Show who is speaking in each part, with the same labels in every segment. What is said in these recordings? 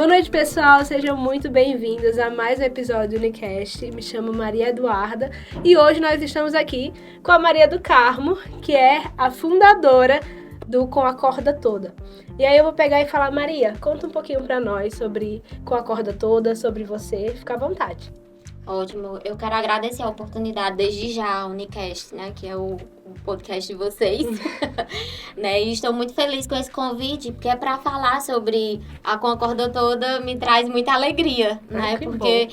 Speaker 1: Boa noite, pessoal. Sejam muito bem-vindos a mais um episódio do Unicast. Me chamo Maria Eduarda e hoje nós estamos aqui com a Maria do Carmo, que é a fundadora do Com a Corda Toda. E aí eu vou pegar e falar, Maria, conta um pouquinho pra nós sobre Com a Corda Toda, sobre você. Fica à vontade.
Speaker 2: Ótimo. Eu quero agradecer a oportunidade desde já ao Unicast, né, que é o podcast de vocês, né, e estou muito feliz com esse convite, porque é para falar sobre a Com a Corda Toda me traz muita alegria, né, porque,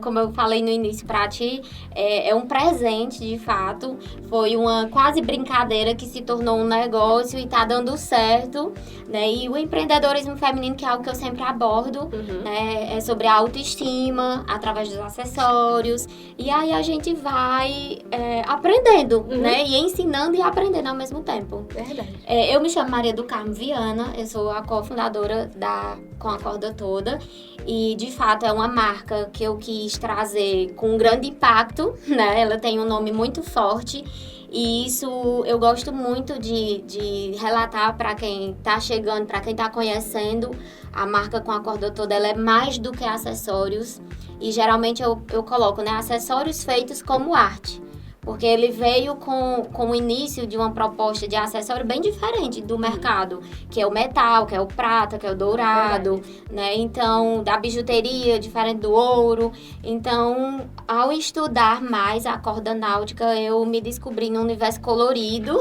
Speaker 2: como eu falei no início para ti, é um presente, de fato, foi uma quase brincadeira que se tornou um negócio e está dando certo, né, e o empreendedorismo feminino, que é algo que eu sempre abordo, né, é sobre a autoestima, através dos acessórios, e aí a gente vai aprendendo, né, e ensinando e aprendendo ao mesmo tempo.
Speaker 1: Verdade.
Speaker 2: Eu me chamo Maria do Carmo Viana, eu sou a cofundadora da Com a Corda Toda e, de fato, é uma marca que eu quis trazer com um grande impacto, né? Ela tem um nome muito forte e isso eu gosto muito de relatar para quem está chegando, para quem está conhecendo. A marca Com a Corda Toda, ela é mais do que acessórios e, geralmente, eu coloco, né, acessórios feitos como arte. Porque ele veio com o início de uma proposta de acessório bem diferente do mercado, que é o metal, que é o prata, que é o dourado, né? Então, da bijuteria, diferente do ouro. Então, ao estudar mais a corda náutica, eu me descobri num universo colorido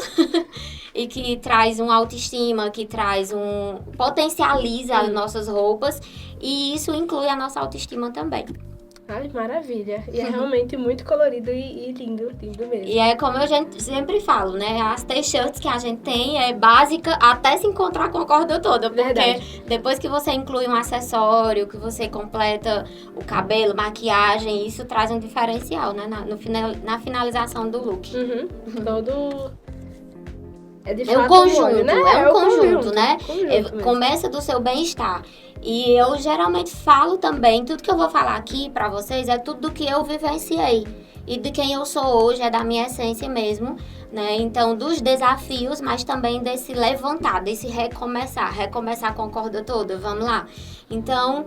Speaker 2: e que traz uma autoestima, que potencializa as nossas roupas, e isso inclui a nossa autoestima também.
Speaker 1: Ai, maravilha. E é realmente muito colorido e lindo, lindo mesmo.
Speaker 2: E é como eu sempre falo, né? As t-shirts que a gente tem é básica até se encontrar com a corda toda. Porque
Speaker 1: Verdade.
Speaker 2: Depois que você inclui um acessório, que você completa o cabelo, maquiagem, isso traz um diferencial, né? Na finalização do look.
Speaker 1: Todo...
Speaker 2: É um conjunto,
Speaker 1: né?
Speaker 2: É um conjunto, né?
Speaker 1: Conjunto
Speaker 2: Começa do seu bem-estar. E eu geralmente falo também, tudo que eu vou falar aqui pra vocês é tudo do que eu vivenciei. E de quem eu sou hoje, é da minha essência mesmo, né? Então, dos desafios, mas também desse levantar, desse recomeçar com a corda toda, vamos lá. Então,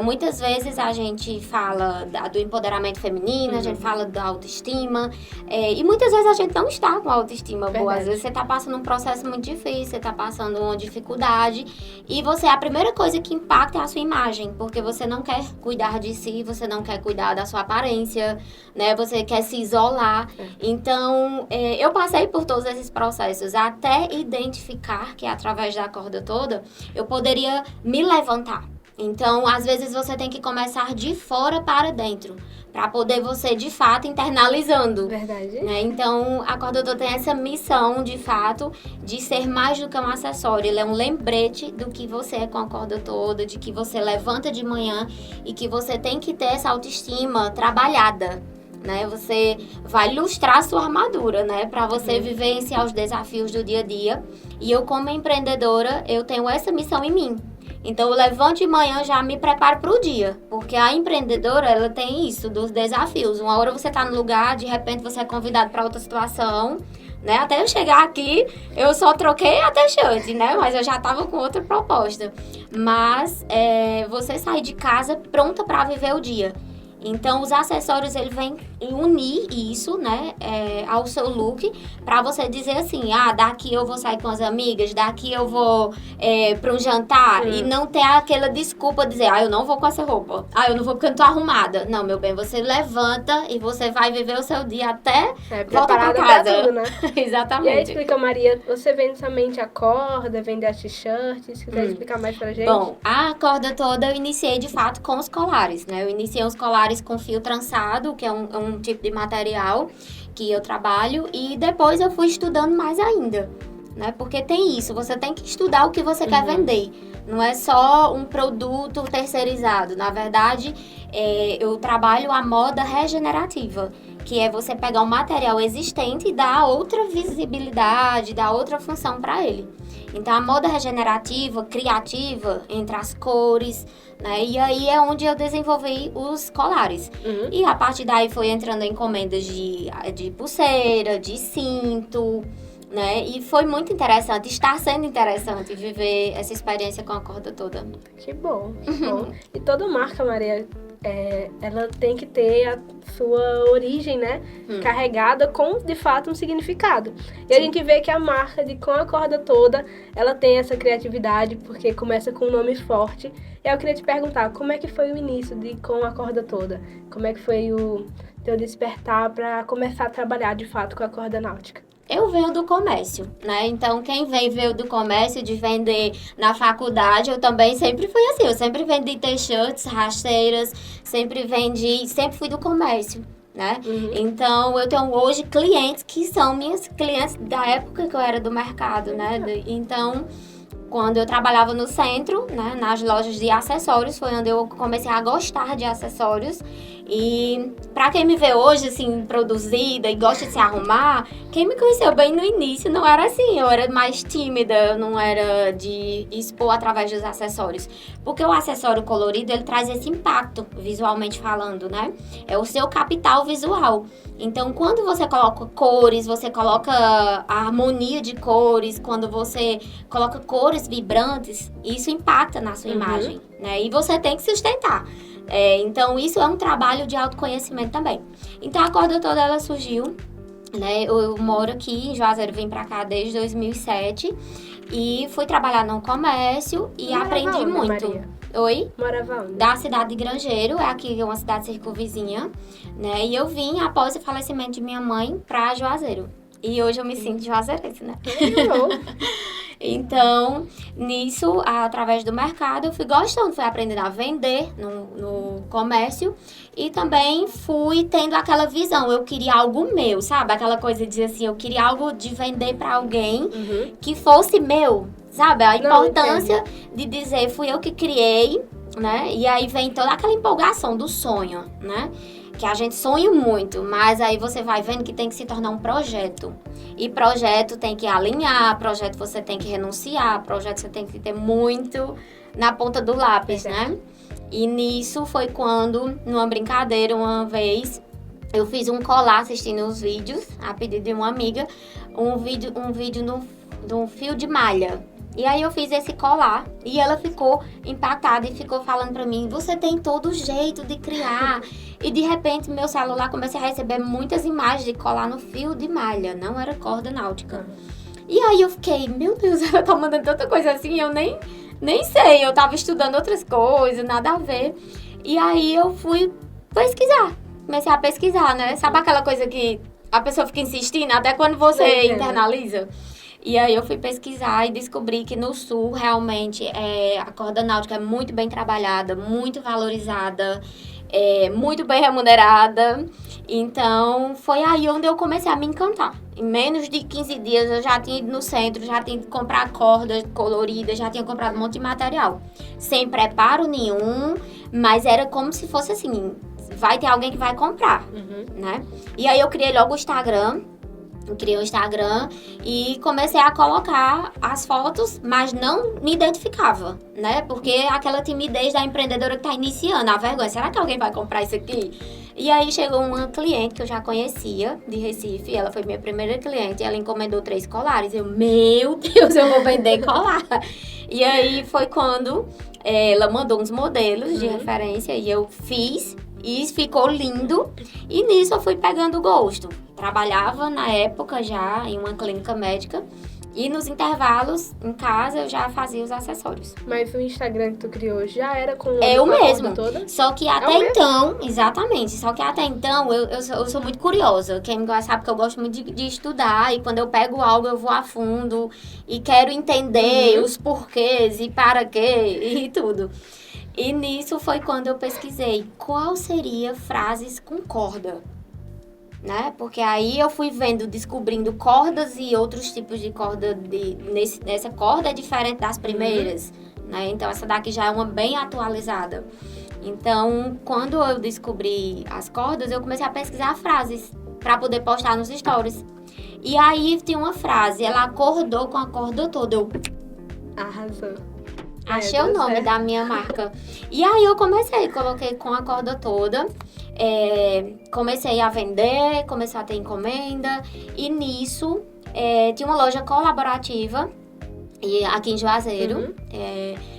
Speaker 2: muitas vezes a gente fala do empoderamento feminino, a gente fala da autoestima, e muitas vezes a gente não está com a autoestima boa. Às vezes você está passando um processo muito difícil, você está passando uma dificuldade, e a primeira coisa que impacta é a sua imagem, porque você não quer cuidar de si, você não quer cuidar da sua aparência, né? Você quer se isolar. Então, eu passei por todos esses processos até identificar que através da corda toda eu poderia me levantar. Então, às vezes você tem que começar de fora para dentro, para poder você, de fato, internalizando.
Speaker 1: Verdade.
Speaker 2: Né? Então, a corda toda tem essa missão, de fato, de ser mais do que um acessório. Ele é um lembrete do que você é com a corda toda, de que você levanta de manhã e que você tem que ter essa autoestima trabalhada. Né? Você vai lustrar a sua armadura, né? Para você vivenciar os desafios do dia a dia. E eu, como empreendedora, eu tenho essa missão em mim. Então, eu levanto de manhã, já me preparo para o dia. Porque a empreendedora, ela tem isso, dos desafios. Uma hora você está no lugar, de repente você é convidado para outra situação, né? Até eu chegar aqui, eu só troquei a t-shirt, né? Mas eu já estava com outra proposta. Mas você sair de casa pronta para viver o dia. Então, os acessórios, ele vem unir isso, né, ao seu look, para você dizer assim, daqui eu vou sair com as amigas, daqui eu vou para um jantar, e não ter aquela desculpa de dizer, eu não vou com essa roupa, eu não vou porque eu não tô arrumada. Não, meu bem, você levanta e você vai viver o seu dia até voltar para casa.
Speaker 1: Pra tudo, né?
Speaker 2: Exatamente.
Speaker 1: E aí, explica, Maria, você vende somente a corda, vende as t-shirts, se quiser explicar mais pra gente?
Speaker 2: Bom, a corda toda eu iniciei, de fato, com os colares, né? Eu iniciei os colares com fio trançado, que é um tipo de material que eu trabalho, e depois eu fui estudando mais ainda, né? Porque tem isso, você tem que estudar o que você quer vender. Não é só um produto terceirizado. Na verdade, eu trabalho a moda regenerativa, que é você pegar um material existente e dar outra visibilidade, dar outra função para ele. Então, a moda regenerativa, criativa, entre as cores, né? E aí é onde eu desenvolvi os colares. E a partir daí foi entrando encomendas de pulseira, de cinto, né? E foi muito interessante, está sendo interessante viver essa experiência com a corda toda.
Speaker 1: Que bom, que bom. E toda marca, Maria, ela tem que ter a sua origem, né? Carregada com, de fato, um significado. E a gente vê que a marca de Com a Corda Toda, ela tem essa criatividade, porque começa com um nome forte. E eu queria te perguntar, como é que foi o início de Com a Corda Toda? Como é que foi o teu despertar para começar a trabalhar, de fato, com a corda náutica?
Speaker 2: Eu venho do comércio, né? Então, quem veio do comércio, de vender na faculdade, eu também sempre fui assim. Eu sempre vendi t-shirts, rasteiras, sempre fui do comércio, né? Então, eu tenho hoje clientes que são minhas clientes da época que eu era do mercado, né? Então, quando eu trabalhava no centro, né, nas lojas de acessórios, foi onde eu comecei a gostar de acessórios. E pra quem me vê hoje, assim, produzida e gosta de se arrumar, quem me conheceu bem no início não era assim, eu era mais tímida, eu não era de expor através dos acessórios. Porque o acessório colorido, ele traz esse impacto, visualmente falando, né? É o seu capital visual. Então, quando você coloca cores, você coloca a harmonia de cores, quando você coloca cores vibrantes, isso impacta na sua imagem, né? E você tem que sustentar. Então, isso é um trabalho de autoconhecimento também. Então, a corda toda, ela surgiu, né? Eu moro aqui em Juazeiro, vim pra cá desde 2007 e fui trabalhar no comércio e aprendi muito.
Speaker 1: Maria?
Speaker 2: Oi?
Speaker 1: Morava onde?
Speaker 2: Da cidade de Grangeiro, é aqui uma cidade circunvizinha, né? E eu vim após o falecimento de minha mãe pra Juazeiro. E hoje eu me sinto juazeirense, né? Então, nisso, através do mercado, eu fui gostando, fui aprendendo a vender no comércio e também fui tendo aquela visão. Eu queria algo meu, sabe? Aquela coisa de dizer assim, eu queria algo de vender pra alguém que fosse meu, sabe? A importância de dizer, fui eu que criei, né? E aí vem toda aquela empolgação do sonho, né? Que a gente sonha muito, mas aí você vai vendo que tem que se tornar um projeto. E projeto tem que alinhar, projeto você tem que renunciar, projeto você tem que ter muito na ponta do lápis, né? E nisso foi quando, numa brincadeira, uma vez, eu fiz um colar assistindo os vídeos, a pedido de uma amiga, um vídeo de um fio de malha. E aí eu fiz esse colar e ela ficou impactada e ficou falando pra mim, você tem todo jeito de criar. E de repente meu celular comecei a receber muitas imagens de colar no fio de malha, não era corda náutica. E aí eu fiquei, meu Deus, ela tá mandando tanta coisa assim, eu nem sei, eu tava estudando outras coisas, nada a ver. E aí eu fui pesquisar, comecei a pesquisar, né? Sabe aquela coisa que a pessoa fica insistindo até quando você internaliza? E aí eu fui pesquisar e descobri que no Sul, realmente, a corda náutica é muito bem trabalhada, muito valorizada, muito bem remunerada. Então, foi aí onde eu comecei a me encantar. Em menos de 15 dias, eu já tinha ido no centro, já tinha ido comprar cordas coloridas, já tinha comprado um monte de material. Sem preparo nenhum, mas era como se fosse assim, vai ter alguém que vai comprar, né? E aí eu criei logo o Instagram. Eu criei um Instagram e comecei a colocar as fotos, mas não me identificava, né? Porque aquela timidez da empreendedora que tá iniciando, a vergonha, será que alguém vai comprar isso aqui? E aí chegou uma cliente que eu já conhecia, de Recife, ela foi minha primeira cliente, ela encomendou 3 colares. Eu, meu Deus, eu vou vender colar. E aí foi quando ela mandou uns modelos de referência e eu fiz. E ficou lindo. E nisso eu fui pegando gosto. Trabalhava na época já em uma clínica médica. E nos intervalos, em casa, eu já fazia os acessórios.
Speaker 1: Mas o Instagram que tu criou já era com
Speaker 2: eu
Speaker 1: a
Speaker 2: mesmo.
Speaker 1: corda toda?
Speaker 2: Só que até então, exatamente. Só que até então, eu sou muito curiosa. Quem me conhece sabe que eu gosto muito de estudar. E quando eu pego algo, eu vou a fundo. E quero entender os porquês e para quê e tudo. E nisso foi quando eu pesquisei qual seria frases com corda, né? Porque aí eu fui descobrindo cordas e outros tipos de corda. Nessa corda é diferente das primeiras, né? Então essa daqui já é uma bem atualizada. Então, quando eu descobri as cordas, eu comecei a pesquisar frases para poder postar nos stories. E aí tinha uma frase, ela acordou com a corda toda. Eu
Speaker 1: arrasou.
Speaker 2: Achei o nome da minha marca. E aí eu coloquei com a corda toda. Comecei a vender, comecei a ter encomenda. E nisso, tinha uma loja colaborativa aqui em Juazeiro.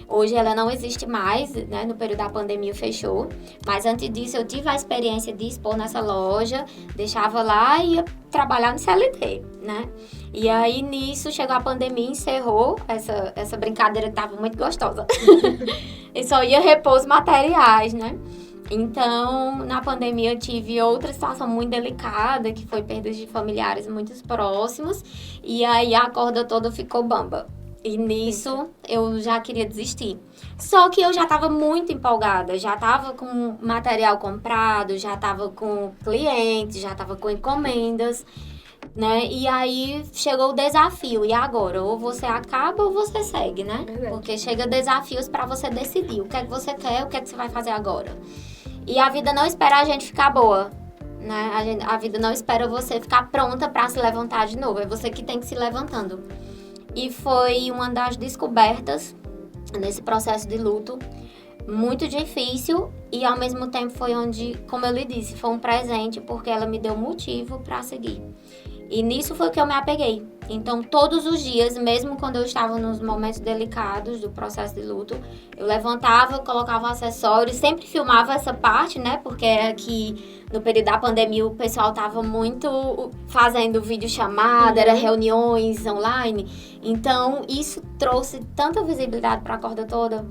Speaker 2: Hoje ela não existe mais, né? No período da pandemia fechou. Mas antes disso eu tive a experiência de expor nessa loja, deixava lá e ia trabalhar no CLT, né? E aí nisso chegou a pandemia, encerrou essa brincadeira que estava muito gostosa. E só ia repor os materiais, né? Então, na pandemia eu tive outra situação muito delicada, que foi perda de familiares muito próximos. E aí a corda toda ficou bamba. E nisso eu já queria desistir. Só que eu já estava muito empolgada, já estava com material comprado, já estava com clientes, já estava com encomendas, né? E aí chegou o desafio. E agora? Ou você acaba ou você segue, né?
Speaker 1: Verdade.
Speaker 2: Porque chega desafios para você decidir o que é que você quer, o que é que você vai fazer agora. E a vida não espera a gente ficar boa, né? A vida não espera você ficar pronta para se levantar de novo. É você que tem que se ir levantando. E foi uma das descobertas nesse processo de luto muito difícil e ao mesmo tempo foi onde, como eu lhe disse, foi um presente porque ela me deu motivo para seguir. E nisso foi que eu me apeguei. Então, todos os dias, mesmo quando eu estava nos momentos delicados do processo de luto, eu levantava, colocava acessórios, sempre filmava essa parte, né? Porque aqui no período da pandemia o pessoal estava muito fazendo videochamada, era reuniões online. Então, isso trouxe tanta visibilidade para a corda toda.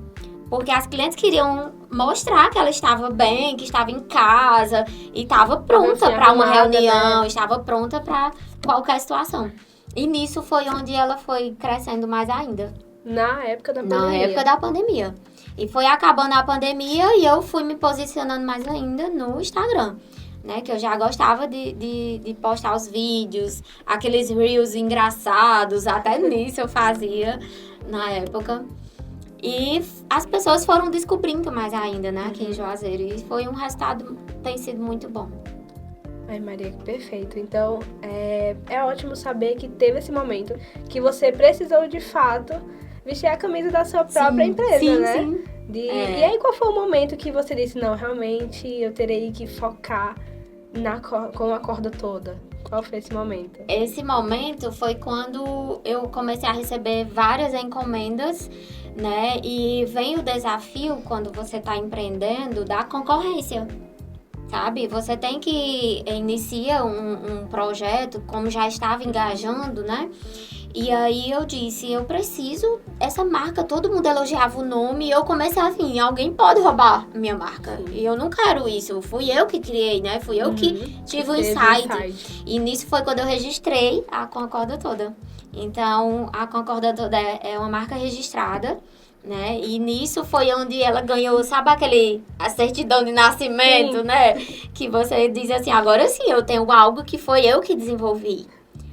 Speaker 2: Porque as clientes queriam mostrar que ela estava bem, que estava em casa e estava pronta para uma reunião, né? Estava pronta para qualquer situação. E nisso foi onde ela foi crescendo mais ainda.
Speaker 1: Na época da pandemia.
Speaker 2: Na época da pandemia. E foi acabando a pandemia e eu fui me posicionando mais ainda no Instagram, né? Que eu já gostava de postar os vídeos, aqueles reels engraçados, até nisso eu fazia na época. E as pessoas foram descobrindo mais ainda, né, aqui em Juazeiro. E foi um resultado, tem sido muito bom.
Speaker 1: Ai, Maria, que perfeito. Então, é ótimo saber que teve esse momento que você precisou, de fato, vestir a camisa da sua própria empresa, né?
Speaker 2: Sim.
Speaker 1: E aí, qual foi o momento que você disse, não, realmente, eu terei que focar com a corda toda? Qual foi esse momento?
Speaker 2: Esse momento foi quando eu comecei a receber várias encomendas, né? E vem o desafio, quando você está empreendendo, da concorrência, sabe? Você tem que iniciar um projeto, como já estava engajando, né? E aí eu disse, eu preciso, essa marca, todo mundo elogiava o nome e eu comecei assim, alguém pode roubar a minha marca. E eu não quero isso, fui eu que criei, né? Fui eu que tive o insight. E nisso foi quando eu registrei a Concorda Toda. Então, a Concorda Toda é uma marca registrada, né? E nisso foi onde ela ganhou, sabe a certidão de nascimento, né? Que você diz assim, agora sim, eu tenho algo que foi eu que desenvolvi.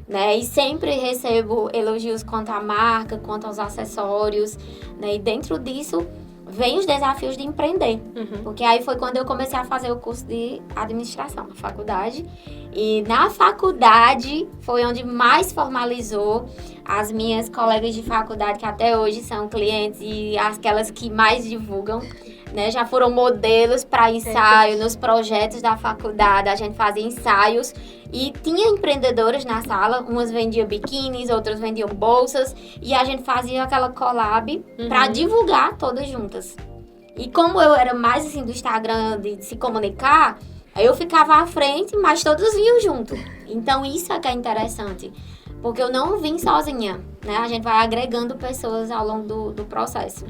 Speaker 2: Né? E sempre recebo elogios quanto à marca, quanto aos acessórios, né? E dentro disso vem os desafios de empreender. Porque aí foi quando eu comecei a fazer o curso de administração na faculdade. E na faculdade foi onde mais formalizou as minhas colegas de faculdade, que até hoje são clientes e aquelas que mais divulgam. Né, já foram modelos para ensaio nos projetos da faculdade, a gente fazia ensaios e tinha empreendedoras na sala, umas vendiam biquínis, outras vendiam bolsas e a gente fazia aquela collab para divulgar todas juntas. E como eu era mais assim do Instagram, de se comunicar, eu ficava à frente, mas todos vinham junto. Então isso é que é interessante, porque eu não vim sozinha, né? A gente vai agregando pessoas ao longo do processo.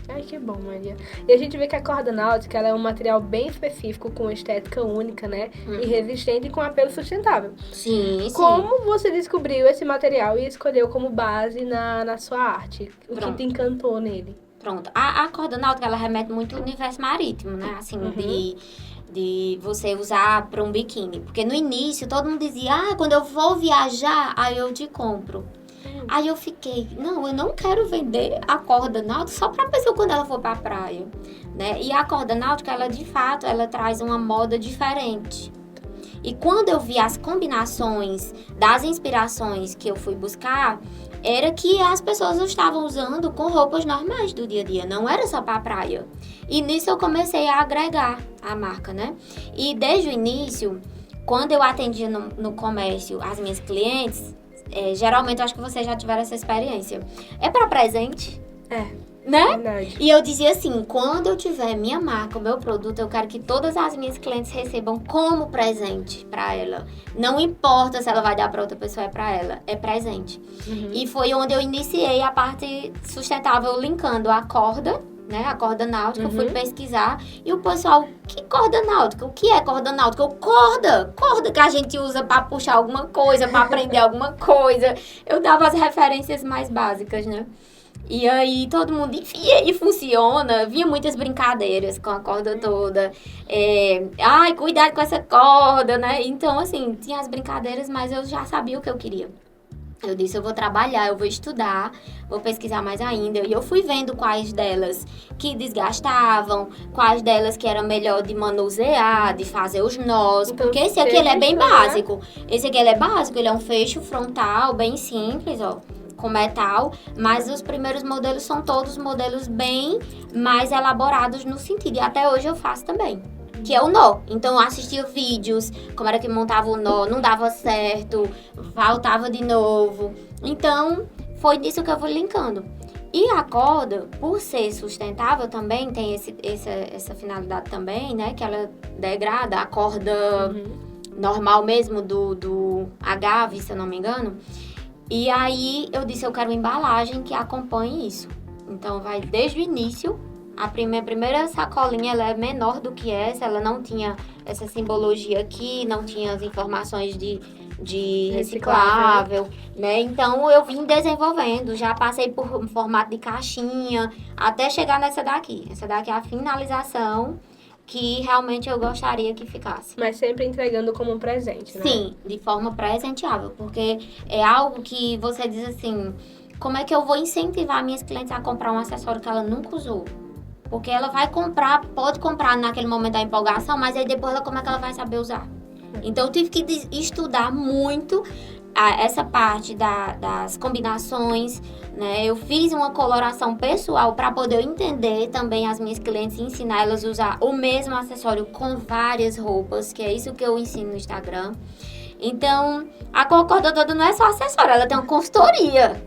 Speaker 1: Ai, que bom, Maria. E a gente vê que a corda náutica ela é um material bem específico, com estética única, né? E resistente e com apelo sustentável.
Speaker 2: Sim.
Speaker 1: Como você descobriu esse material e escolheu como base na sua arte? O que te encantou nele?
Speaker 2: Pronto. A corda náutica, ela remete muito ao universo marítimo, né? Assim, de você usar para um biquíni. Porque no início, todo mundo dizia, quando eu vou viajar, aí eu te compro. Aí eu fiquei, não, eu não quero vender a corda náutica só pra pessoa quando ela for pra praia, né? E a corda náutica, ela de fato, ela traz uma moda diferente. E quando eu vi as combinações das inspirações que eu fui buscar, era que as pessoas estavam usando com roupas normais do dia a dia, não era só pra praia. E nisso eu comecei a agregar a marca, né? E desde o início, quando eu atendia no comércio as minhas clientes, geralmente eu acho que vocês já tiveram essa experiência. É para presente? Né?
Speaker 1: Verdade.
Speaker 2: E eu dizia assim, quando eu tiver minha marca, o meu produto, eu quero que todas as minhas clientes recebam como presente pra ela. Não importa se ela vai dar pra outra pessoa, é pra ela, é presente. E foi onde eu iniciei a parte sustentável, linkando a corda, né, a corda náutica. Eu fui pesquisar e o pessoal, que corda náutica? O que é corda náutica? Corda que a gente usa pra puxar alguma coisa, pra aprender alguma coisa. Eu dava as referências mais básicas, né? E aí todo mundo, e funciona, vinha muitas brincadeiras com a corda toda. Ai, cuidado com essa corda, né? Então, assim, tinha as brincadeiras, mas eu já sabia o que eu queria. Eu disse, eu vou trabalhar, eu vou estudar, vou pesquisar mais ainda. E eu fui vendo quais delas que desgastavam, quais delas que era melhor de manusear, de fazer os nós.
Speaker 1: Então,
Speaker 2: porque esse aqui ele é bem
Speaker 1: né?
Speaker 2: básico. Esse aqui ele é básico, ele é um fecho frontal, bem simples, ó, com metal. Mas os primeiros modelos são todos modelos bem mais elaborados no sentido. E até hoje eu faço também. Que é o nó. Então, eu assistia vídeos, como era que montava o nó, não dava certo, faltava de novo. Então, foi disso que eu fui linkando. E a corda, por ser sustentável também, tem essa finalidade também, né? Que ela degrada a corda normal mesmo, do agave, se eu não me engano. E aí, eu disse, eu quero uma embalagem que acompanhe isso. Então, vai desde o início. A primeira sacolinha, ela é menor do que essa, ela não tinha essa simbologia aqui, não tinha as informações de reciclável, né? Então, eu vim desenvolvendo, já passei por um formato de caixinha, até chegar nessa daqui. Essa daqui é a finalização que realmente eu gostaria que ficasse.
Speaker 1: Mas sempre entregando como um presente, né?
Speaker 2: Sim, de forma presenteável, porque é algo que você diz assim, como é que eu vou incentivar minhas clientes a comprar um acessório que ela nunca usou? Porque ela vai comprar, pode comprar naquele momento da empolgação, mas aí depois como é que ela vai saber usar? Então, eu tive que estudar muito essa parte das combinações, né? Eu fiz uma coloração pessoal para poder entender também as minhas clientes e ensinar elas a usar o mesmo acessório com várias roupas, que é isso que eu ensino no Instagram. Então, a corda toda não é só acessório, ela tem uma consultoria.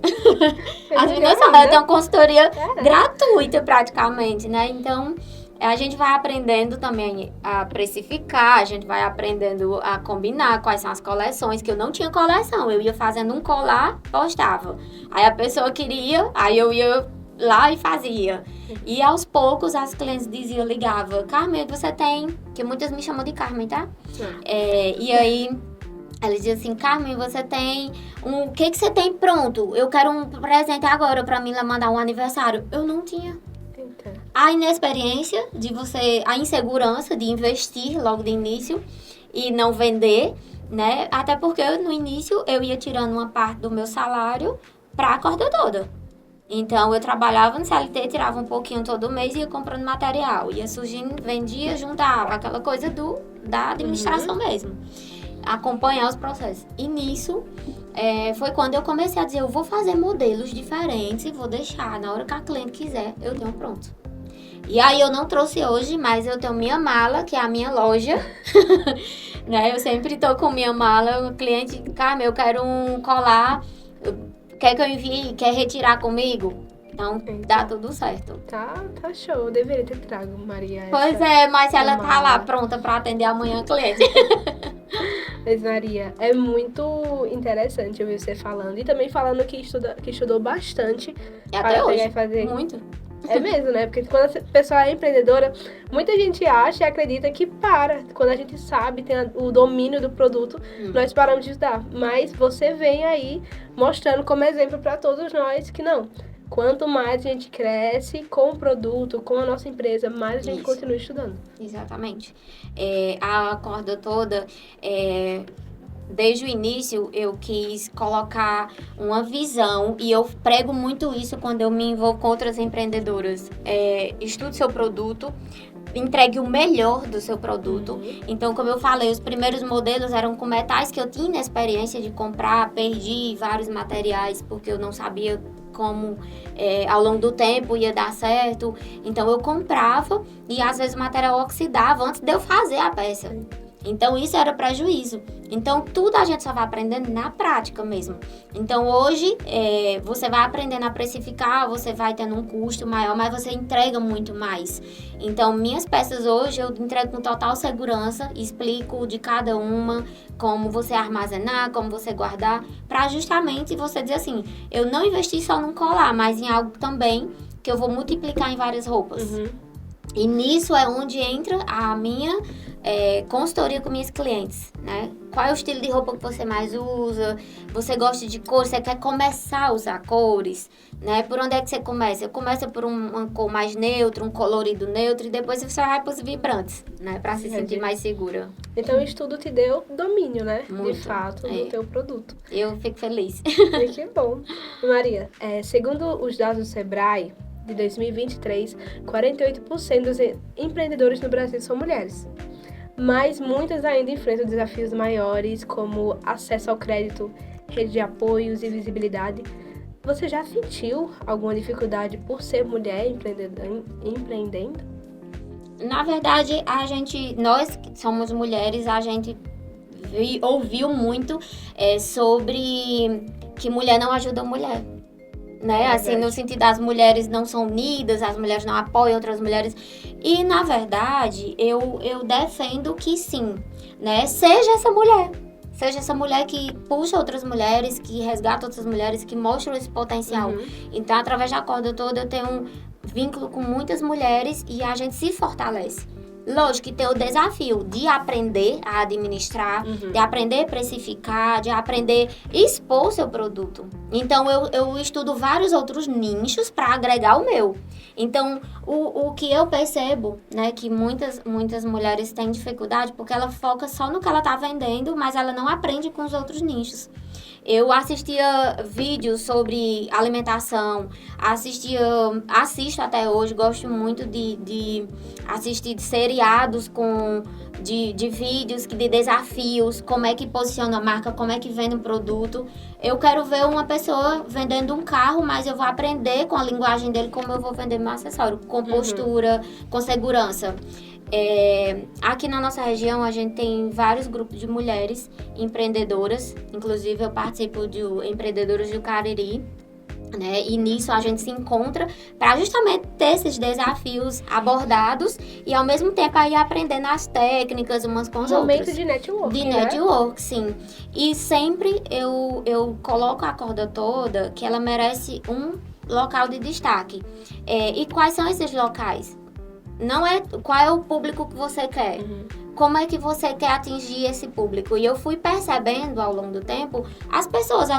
Speaker 2: As meninas sabem, ela tem uma consultoria gratuita praticamente, né? Então, a gente vai aprendendo também a precificar, a gente vai aprendendo a combinar quais são as coleções, que eu não tinha coleção. Eu ia fazendo um colar, postava. Aí a pessoa queria, aí eu ia lá e fazia. E aos poucos as clientes diziam, ligava, Carmen, você tem... Que muitas me chamam de Carmen, tá? E aí... Ela dizia assim, Carmen, você tem o que você tem pronto? Eu quero um presente agora pra mim mandar um aniversário. Eu não tinha.
Speaker 1: Eita.
Speaker 2: A inexperiência de você, a insegurança de investir logo de início e não vender, né? Até porque no início eu ia tirando uma parte do meu salário pra corda toda. Então eu trabalhava no CLT, tirava um pouquinho todo mês e ia comprando material. Ia surgindo, vendia, juntava, aquela coisa da administração mesmo. Acompanhar os processos. E nisso, foi quando eu comecei a dizer, eu vou fazer modelos diferentes e vou deixar, na hora que a cliente quiser, eu tenho pronto. E aí eu não trouxe hoje, mas eu tenho minha mala, que é a minha loja, né? Eu sempre tô com minha mala, o cliente, Carmen, eu quero um colar, quer que eu envie, quer retirar comigo? Então, dá tudo certo.
Speaker 1: Tá show. Eu deveria ter trago, Maria.
Speaker 2: Pois é, mas ela tá lá pronta pra atender amanhã a cliente.
Speaker 1: Mas, Maria, é muito interessante ouvir você falando. E também falando que estudou bastante.
Speaker 2: E até hoje,
Speaker 1: pegar e fazer.
Speaker 2: muito.
Speaker 1: É mesmo, né? Porque quando a pessoa é empreendedora, muita gente acha e acredita que para. Quando a gente sabe, tem o domínio do produto, nós paramos de estudar. Mas você vem aí mostrando como exemplo para todos nós que não. Quanto mais a gente cresce com o produto, com a nossa empresa, mais a gente continua estudando.
Speaker 2: Exatamente. A corda toda, desde o início, eu quis colocar uma visão, e eu prego muito isso quando eu me envolvo com outras empreendedoras. Estude seu produto, entregue o melhor do seu produto. Então, como eu falei, os primeiros modelos eram com metais que eu tinha experiência de comprar, perdi vários materiais porque eu não sabia como ao longo do tempo ia dar certo. Então eu comprava e às vezes o material oxidava antes de eu fazer a peça. Então, isso era prejuízo. Então, tudo a gente só vai aprendendo na prática mesmo. Então, hoje, você vai aprendendo a precificar, você vai tendo um custo maior, mas você entrega muito mais. Então, minhas peças hoje, eu entrego com total segurança, explico de cada uma, como você armazenar, como você guardar, para justamente você dizer assim, eu não investi só num colar, mas em algo também que eu vou multiplicar em várias roupas. E nisso é onde entra a minha consultoria com minhas clientes, né? Qual é o estilo de roupa que você mais usa? Você gosta de cores? Você quer começar a usar cores? Né? Por onde é que você começa? Começa por uma cor mais neutra, um colorido neutro, e depois você vai para os vibrantes, né? Para se sentir mais segura.
Speaker 1: Então o estudo te deu domínio, né?
Speaker 2: Muito,
Speaker 1: de fato, do teu produto.
Speaker 2: Eu fico feliz.
Speaker 1: E que bom. Maria, segundo os dados do Sebrae, de 2023, 48% dos empreendedores no Brasil são mulheres. Mas muitas ainda enfrentam desafios maiores, como acesso ao crédito, rede de apoios e visibilidade. Você já sentiu alguma dificuldade por ser mulher empreendendo?
Speaker 2: Na verdade, nós que somos mulheres, a gente ouviu muito sobre que mulher não ajuda mulher. Né? Assim, no sentido das mulheres não são unidas, as mulheres não apoiam outras mulheres. E, na verdade, eu defendo que sim, né? Seja essa mulher que puxa outras mulheres, que resgata outras mulheres, que mostra esse potencial. Então, através da Corda Toda, eu tenho um vínculo com muitas mulheres e a gente se fortalece. Lógico que tem o desafio de aprender a administrar, de aprender a precificar, de aprender a expor seu produto. Então, eu estudo vários outros nichos para agregar o meu. Então, o que eu percebo, né, que muitas mulheres têm dificuldade porque ela foca só no que ela está vendendo, mas ela não aprende com os outros nichos. Eu assistia vídeos sobre alimentação, assisto até hoje, gosto muito de assistir seriados de vídeos, de desafios, como é que posiciona a marca, como é que vende um produto. Eu quero ver uma pessoa vendendo um carro, mas eu vou aprender com a linguagem dele como eu vou vender meu acessório, com postura, com segurança. Aqui na nossa região a gente tem vários grupos de mulheres empreendedoras, inclusive eu participo de Empreendedoras do Cariri, né? E nisso a gente se encontra para justamente ter esses desafios abordados e ao mesmo tempo aí aprendendo as técnicas umas com as outras.
Speaker 1: Momento de network,
Speaker 2: De
Speaker 1: né?
Speaker 2: network, sim. E sempre eu coloco a Corda Toda que ela merece um local de destaque. E quais são esses locais? Qual é o público que você quer? Como é que você quer atingir esse público? E eu fui percebendo ao longo do tempo as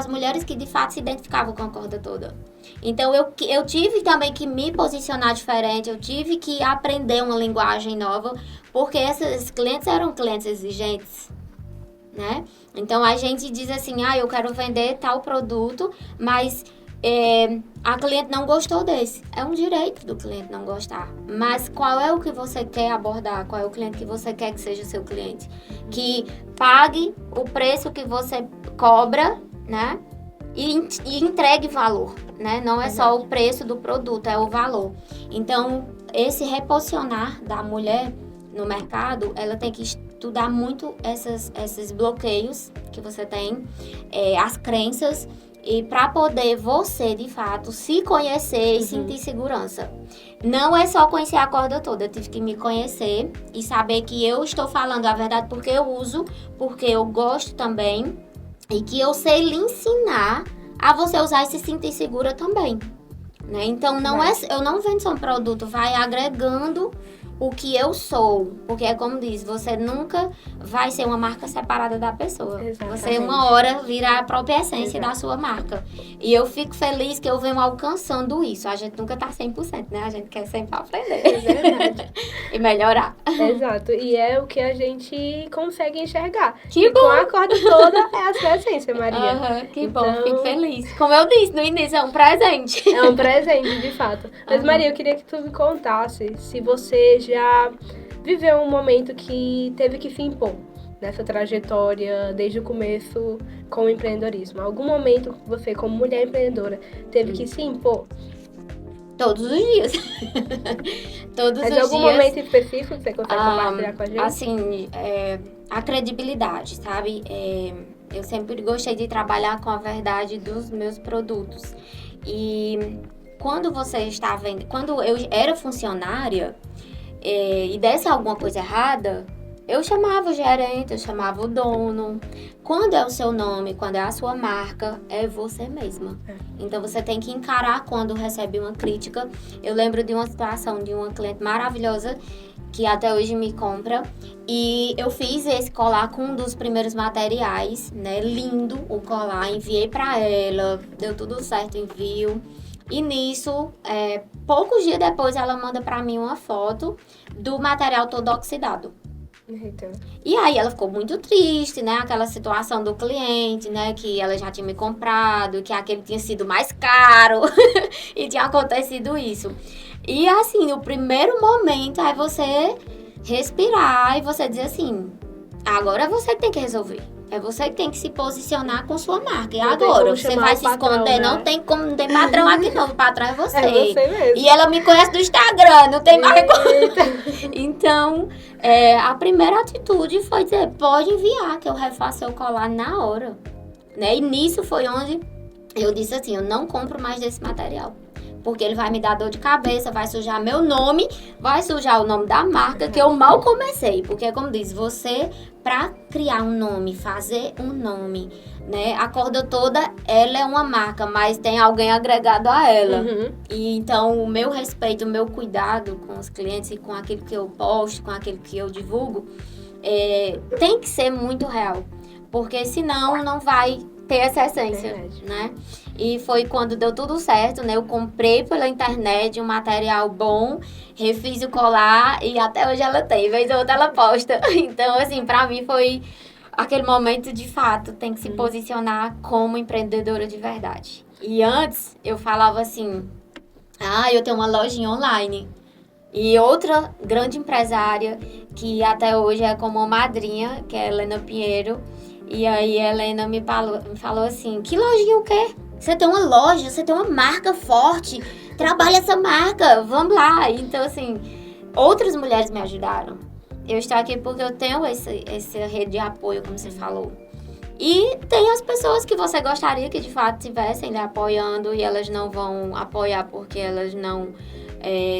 Speaker 2: mulheres que de fato se identificavam com a Corda Toda. Então eu tive também que me posicionar diferente, eu tive que aprender uma linguagem nova, porque esses clientes eram clientes exigentes, né? Então a gente diz assim, eu quero vender tal produto, mas a cliente não gostou desse. É um direito do cliente não gostar. Mas qual é o que você quer abordar? Qual é o cliente que você quer que seja seu cliente? Que pague o preço que você cobra, né? E entregue valor, né? Não é só o preço do produto, é o valor. Então, esse reposicionar da mulher no mercado, ela tem que estudar muito esses bloqueios que você tem, as crenças, e para poder você, de fato, se conhecer e sentir segurança. Não é só conhecer a Corda Toda, eu tive que me conhecer e saber que eu estou falando a verdade porque eu uso, porque eu gosto também, e que eu sei lhe ensinar a você usar e se sentir segura também. Né? Então, eu não vendo só um produto, vai agregando o que eu sou. Porque é como diz, você nunca vai ser uma marca separada da pessoa.
Speaker 1: Exatamente.
Speaker 2: Você uma hora vira a própria essência da sua marca. E eu fico feliz que eu venho alcançando isso. A gente nunca tá 100%, né? A gente quer sempre aprender.
Speaker 1: É verdade.
Speaker 2: E melhorar.
Speaker 1: Exato. E é o que a gente consegue enxergar.
Speaker 2: Que bom!
Speaker 1: Com a Corda Toda é a sua essência, Maria.
Speaker 2: Que
Speaker 1: então,
Speaker 2: bom, fico feliz. Como eu disse no início, é um presente.
Speaker 1: É um presente, de fato. Mas, Maria, eu queria que tu me contasse se você já viveu um momento que teve que se impor nessa trajetória desde o começo com o empreendedorismo. Algum momento que você, como mulher empreendedora, teve que se impor?
Speaker 2: Todos os dias. Todos
Speaker 1: Mas
Speaker 2: os
Speaker 1: de algum
Speaker 2: dias.
Speaker 1: momento específico que você consegue compartilhar com a gente?
Speaker 2: Assim, a credibilidade, sabe? Eu sempre gostei de trabalhar com a verdade dos meus produtos. E quando você está vendo... Quando eu era funcionária e desse alguma coisa errada, eu chamava o gerente, eu chamava o dono. Quando é o seu nome, quando é a sua marca, é você mesma. Então, você tem que encarar quando recebe uma crítica. Eu lembro de uma situação de uma cliente maravilhosa que até hoje me compra. E eu fiz esse colar com um dos primeiros materiais, né? Lindo o colar, enviei pra ela, deu tudo certo, envio. E nisso, poucos dias depois, ela manda pra mim uma foto do material todo oxidado.
Speaker 1: Então.
Speaker 2: E aí ela ficou muito triste, né? Aquela situação do cliente, né? Que ela já tinha me comprado, que aquele tinha sido mais caro e tinha acontecido isso. E assim, o primeiro momento é você respirar e você dizer assim, agora é você que tem que resolver. É você que tem que se posicionar com sua marca. E
Speaker 1: Não tem
Speaker 2: agora,
Speaker 1: como
Speaker 2: você
Speaker 1: chamar
Speaker 2: vai
Speaker 1: o
Speaker 2: se
Speaker 1: patrão,
Speaker 2: esconder,
Speaker 1: né?
Speaker 2: não tem patrão aqui não, o patrão é você.
Speaker 1: É você mesmo.
Speaker 2: E ela me conhece do Instagram, não tem mais como.
Speaker 1: Eita.
Speaker 2: Então, a primeira atitude foi dizer, pode enviar, que eu refaço seu colar na hora. Né? E nisso foi onde eu disse assim, eu não compro mais desse material. Porque ele vai me dar dor de cabeça, vai sujar meu nome, vai sujar o nome da marca, que eu mal comecei. Porque, como diz, você, pra criar um nome, fazer um nome, né? A Corda Toda, ela é uma marca, mas tem alguém agregado a ela.
Speaker 1: Uhum.
Speaker 2: E então, o meu respeito, o meu cuidado com os clientes e com aquilo que eu posto, com aquilo que eu divulgo, tem que ser muito real. Porque senão não vai ter essa essência, né? E foi quando deu tudo certo, né? Eu comprei pela internet um material bom, refiz o colar e até hoje ela tem. Vez ou outra ela posta. Então, assim, pra mim foi aquele momento de fato, tem que se posicionar como empreendedora de verdade. E antes, eu falava assim, eu tenho uma lojinha online. E outra grande empresária, que até hoje é como uma madrinha, que é a Helena Pinheiro. E aí a Helena me falou assim, que lojinha o quê? Você tem uma loja, você tem uma marca forte, trabalha essa marca, vamos lá. Então, assim, outras mulheres me ajudaram. Eu estou aqui porque eu tenho essa rede de apoio, como você falou. E tem as pessoas que você gostaria que de fato estivessem lhe apoiando e elas não vão apoiar porque elas não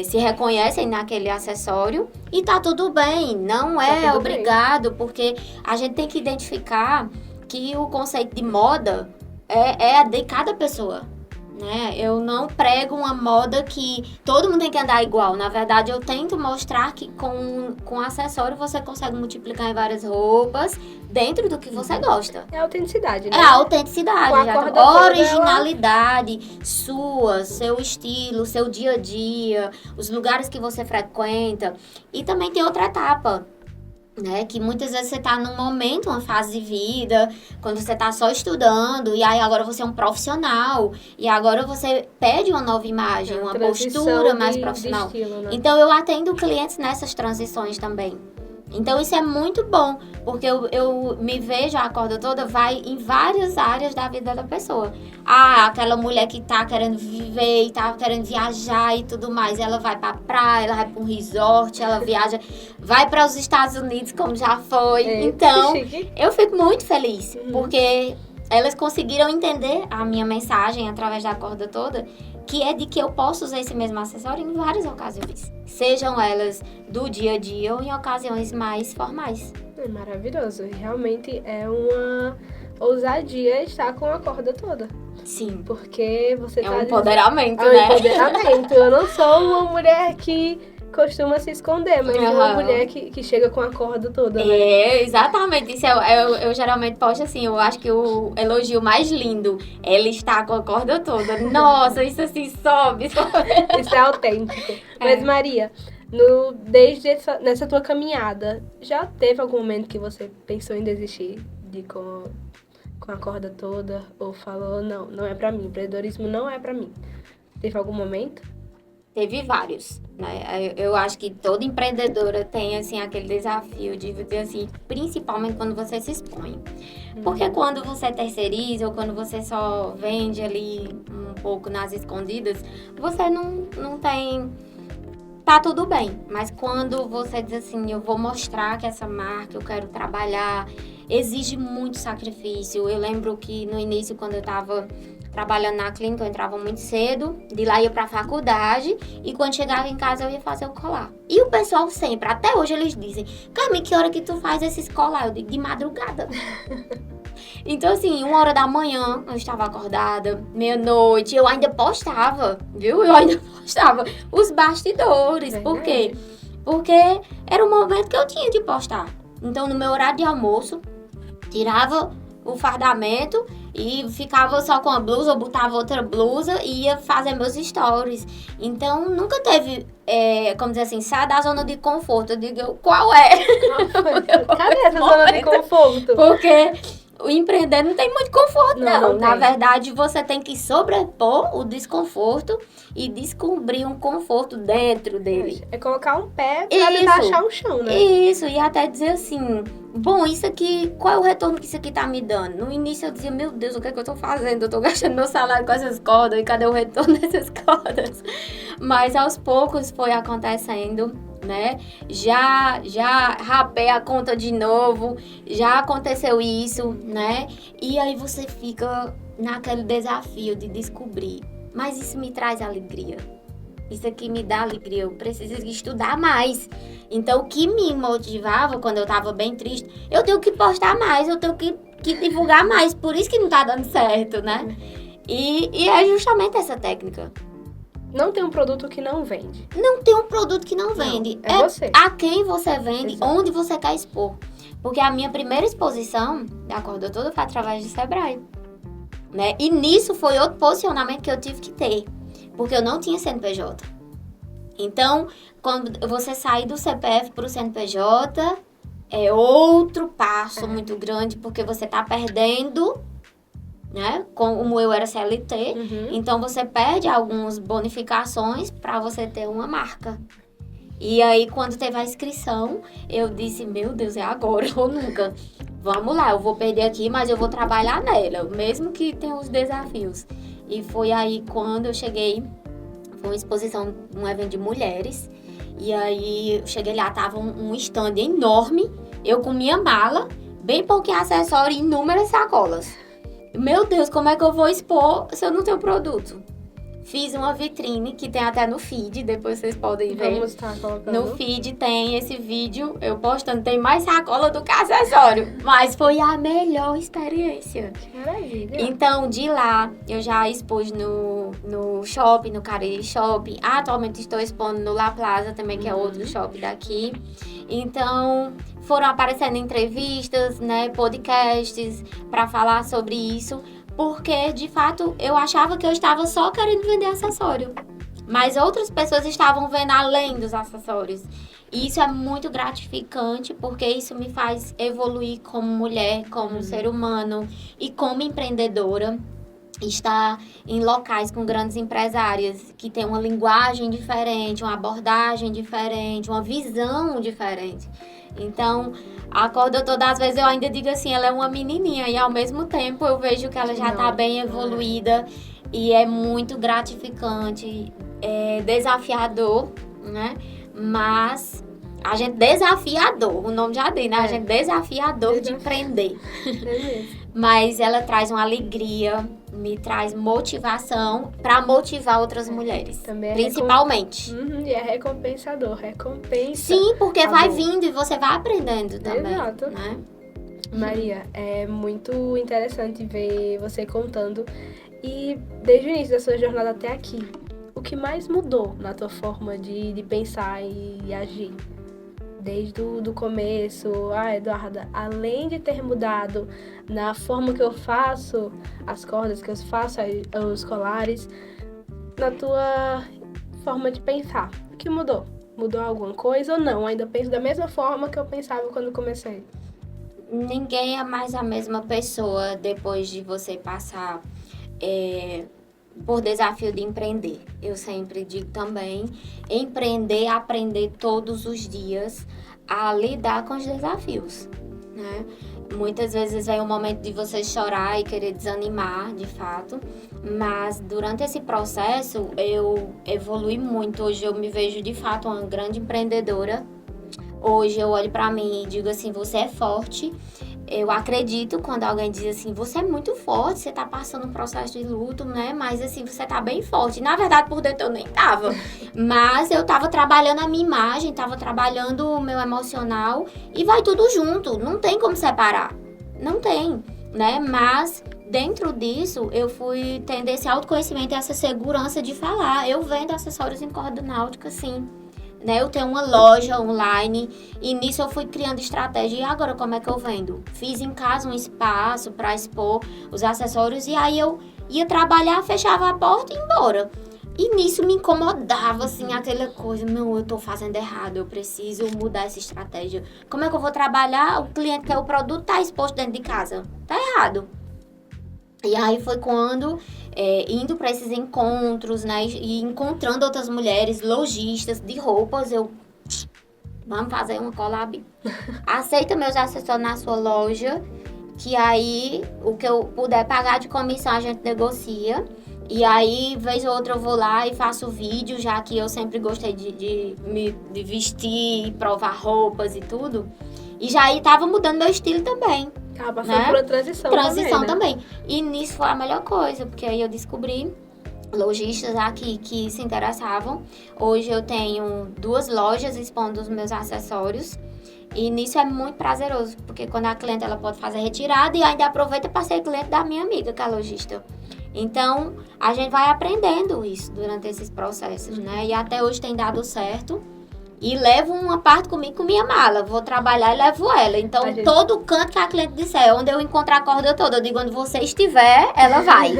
Speaker 2: se reconhecem naquele acessório. E tá tudo bem, não é obrigado, porque a gente tem que identificar que o conceito de moda é de cada pessoa. Né? Eu não prego uma moda que todo mundo tem que andar igual. Na verdade, eu tento mostrar que com acessório você consegue multiplicar em várias roupas dentro do que você gosta.
Speaker 1: É a autenticidade, né?
Speaker 2: É a autenticidade,
Speaker 1: Com
Speaker 2: originalidade sua, seu estilo, seu dia a dia, os lugares que você frequenta. E também tem outra etapa. Né? Que muitas vezes você tá num momento, uma fase de vida, quando você tá só estudando, e aí agora você é um profissional, e agora você pede uma nova imagem, uma postura mais profissional.
Speaker 1: Estilo, né?
Speaker 2: Então, eu atendo clientes nessas transições também. Então, isso é muito bom, porque eu me vejo, a Corda Toda vai em várias áreas da vida da pessoa. Aquela mulher que tá querendo viver e tá querendo viajar e tudo mais, ela vai pra praia, ela vai pra um resort, ela viaja, vai para os Estados Unidos, como já foi. Então, eu fico muito feliz, porque elas conseguiram entender a minha mensagem através da Corda Toda, que é de que eu posso usar esse mesmo acessório em várias ocasiões. Sejam elas do dia a dia ou em ocasiões mais formais.
Speaker 1: É maravilhoso. Realmente é uma ousadia estar com a Corda Toda.
Speaker 2: Sim.
Speaker 1: Porque você
Speaker 2: tá... um empoderamento, né?
Speaker 1: É um empoderamento. Eu não sou uma mulher que costuma se esconder, mas é uma mulher que chega com a corda toda, né?
Speaker 2: Exatamente. Isso eu geralmente posto assim, eu acho que o elogio mais lindo, ela está com a corda toda. Nossa, isso assim sobe.
Speaker 1: Isso é autêntico. Mas Maria, nessa tua caminhada, já teve algum momento que você pensou em desistir com a corda toda? Ou falou, não é pra mim, empreendedorismo não é pra mim? Teve algum momento?
Speaker 2: teve vários, né? Eu acho que toda empreendedora tem, assim, aquele desafio de dizer assim, principalmente quando você se expõe. Porque quando você terceiriza ou quando você só vende ali um pouco nas escondidas, você não tem... Tá tudo bem, mas quando você diz assim, eu vou mostrar que essa marca eu quero trabalhar, exige muito sacrifício. Eu lembro que no início, quando eu tava trabalhando na clínica, eu entrava muito cedo, de lá ia pra faculdade, e quando chegava em casa eu ia fazer o colar. E o pessoal sempre, até hoje eles dizem, Carmen, que hora que tu faz esses colar? Eu digo, de madrugada. Então, assim, 1h da manhã, eu estava acordada, meia-noite, eu ainda postava, viu? Eu ainda postava os bastidores. Por quê? Porque era o momento que eu tinha de postar. Então, no meu horário de almoço, tirava o fardamento e ficava só com a blusa, ou botava outra blusa e ia fazer meus stories. Então, nunca teve, como dizer assim, sair da zona de conforto. Eu digo, qual é?
Speaker 1: Cadê essa zona de conforto?
Speaker 2: Porque... o empreender não tem muito conforto, não. Na
Speaker 1: tem.
Speaker 2: verdade, você tem que sobrepor o desconforto e descobrir um conforto dentro dele.
Speaker 1: É colocar um pé pra tentar achar um chão, né?
Speaker 2: Isso, e até dizer assim, bom, isso aqui, qual é o retorno que isso aqui tá me dando? No início eu dizia, meu Deus, o que é que eu tô fazendo? Eu tô gastando meu salário com essas cordas, e cadê o retorno dessas cordas? Mas aos poucos foi acontecendo, né? Já rapei a conta de novo, já aconteceu isso, né? E aí você fica naquele desafio de descobrir, mas isso me traz alegria. Isso aqui me dá alegria, eu preciso estudar mais. Então, o que me motivava quando eu tava bem triste, eu tenho que postar mais, eu tenho que divulgar mais, por isso que não tá dando certo, né? E é justamente essa técnica.
Speaker 1: Não tem um produto que não vende.
Speaker 2: Não tem um produto que não vende.
Speaker 1: É você.
Speaker 2: A quem você vende,
Speaker 1: Exato.
Speaker 2: onde você quer expor. Porque a minha primeira exposição da Corda Toda foi através do Sebrae, né? E nisso foi outro posicionamento que eu tive que ter. Porque eu não tinha CNPJ. Então, quando você sair do CPF para o CNPJ, é outro passo muito grande, porque você está perdendo, né? Como eu era CLT, então você perde algumas bonificações para você ter uma marca. E aí, quando teve a inscrição, eu disse, meu Deus, é agora ou nunca. Vamos lá, eu vou perder aqui, mas eu vou trabalhar nela, mesmo que tenha os desafios. E foi aí quando eu cheguei, foi uma exposição, um evento de mulheres, e aí eu cheguei lá, tava um stand enorme, eu com minha mala, bem pouquinho acessório e inúmeras sacolas. Meu Deus, como é que eu vou expor se eu não tenho produto? Fiz uma vitrine que tem até no feed, depois vocês podem ver.
Speaker 1: Vamos estar colocando.
Speaker 2: No feed tem esse vídeo, eu postando, tem mais sacola do que acessório. Mas foi a melhor experiência.
Speaker 1: Que maravilha.
Speaker 2: Então, de lá, eu já expus no shopping, no Cariri Shopping. Atualmente estou expondo no La Plaza também, que é outro shopping daqui. Então, foram aparecendo entrevistas, né, podcasts, para falar sobre isso. Porque, de fato, eu achava que eu estava só querendo vender acessório. Mas outras pessoas estavam vendo além dos acessórios. E isso é muito gratificante, porque isso me faz evoluir como mulher, como ser humano e como empreendedora. Estar em locais com grandes empresárias que têm uma linguagem diferente, uma abordagem diferente, uma visão diferente. Então, a Corda Toda, às vezes eu ainda digo assim, ela é uma menininha e ao mesmo tempo eu vejo que ela já está bem evoluída e é muito gratificante, é desafiador, né? Mas a gente desafiador, o nome já diz, né? A gente desafiador de empreender. Mas ela traz uma alegria, me traz motivação para motivar outras mulheres,
Speaker 1: também
Speaker 2: principalmente.
Speaker 1: E é recompensador, recompensa.
Speaker 2: Sim, porque vai vindo e você vai aprendendo também.
Speaker 1: Exato.
Speaker 2: Né?
Speaker 1: Maria, é muito interessante ver você contando. E desde o início da sua jornada até aqui, o que mais mudou na tua forma de pensar e agir? Desde o começo, Eduarda, além de ter mudado na forma que eu faço as cordas, que eu faço os colares, na tua forma de pensar, o que mudou? Mudou alguma coisa ou não? Ainda penso da mesma forma que eu pensava quando comecei?
Speaker 2: Ninguém é mais a mesma pessoa depois de você passar por desafio de empreender. Eu sempre digo também, empreender, aprender todos os dias a lidar com os desafios, né? Muitas vezes vem um momento de você chorar e querer desanimar, de fato, mas durante esse processo eu evolui muito. Hoje eu me vejo de fato uma grande empreendedora. Hoje eu olho pra mim e digo assim, você é forte. Eu acredito quando alguém diz assim, você é muito forte, você tá passando um processo de luto, né? Mas assim, você tá bem forte. Na verdade, por dentro eu nem tava. Mas eu tava trabalhando a minha imagem, tava trabalhando o meu emocional e vai tudo junto. Não tem como separar. Não tem, né? Mas dentro disso, eu fui tendo esse autoconhecimento e essa segurança de falar. Eu vendo acessórios em corda náutica, sim. Né? Eu tenho uma loja online e nisso eu fui criando estratégia. E agora como é que eu vendo? Fiz em casa um espaço para expor os acessórios e aí eu ia trabalhar, fechava a porta e ia embora. E nisso me incomodava, assim, aquela coisa, não, eu tô fazendo errado, eu preciso mudar essa estratégia. Como é que eu vou trabalhar? O cliente quer o produto, tá exposto dentro de casa. Tá errado. E aí foi quando, indo para esses encontros, né, e encontrando outras mulheres lojistas de roupas, vamos fazer uma collab. Aceita meus acessórios na sua loja, que aí o que eu puder pagar de comissão a gente negocia. E aí, vez ou outra, eu vou lá e faço vídeo, já que eu sempre gostei de vestir, provar roupas e tudo. E já aí tava mudando meu estilo também.
Speaker 1: Tava passando por uma transição
Speaker 2: também. E nisso foi a melhor coisa, porque aí eu descobri lojistas aqui que se interessavam. Hoje eu tenho 2 lojas expondo os meus acessórios. E nisso é muito prazeroso, porque quando a cliente ela pode fazer retirada e ainda aproveita para ser cliente da minha amiga, que é a lojista. Então, a gente vai aprendendo isso durante esses processos, né? E até hoje tem dado certo. E levo uma parte comigo com minha mala. Vou trabalhar e levo ela. Então, todo canto que a cliente disser, onde eu encontrar a corda toda, eu digo, onde você estiver, ela vai.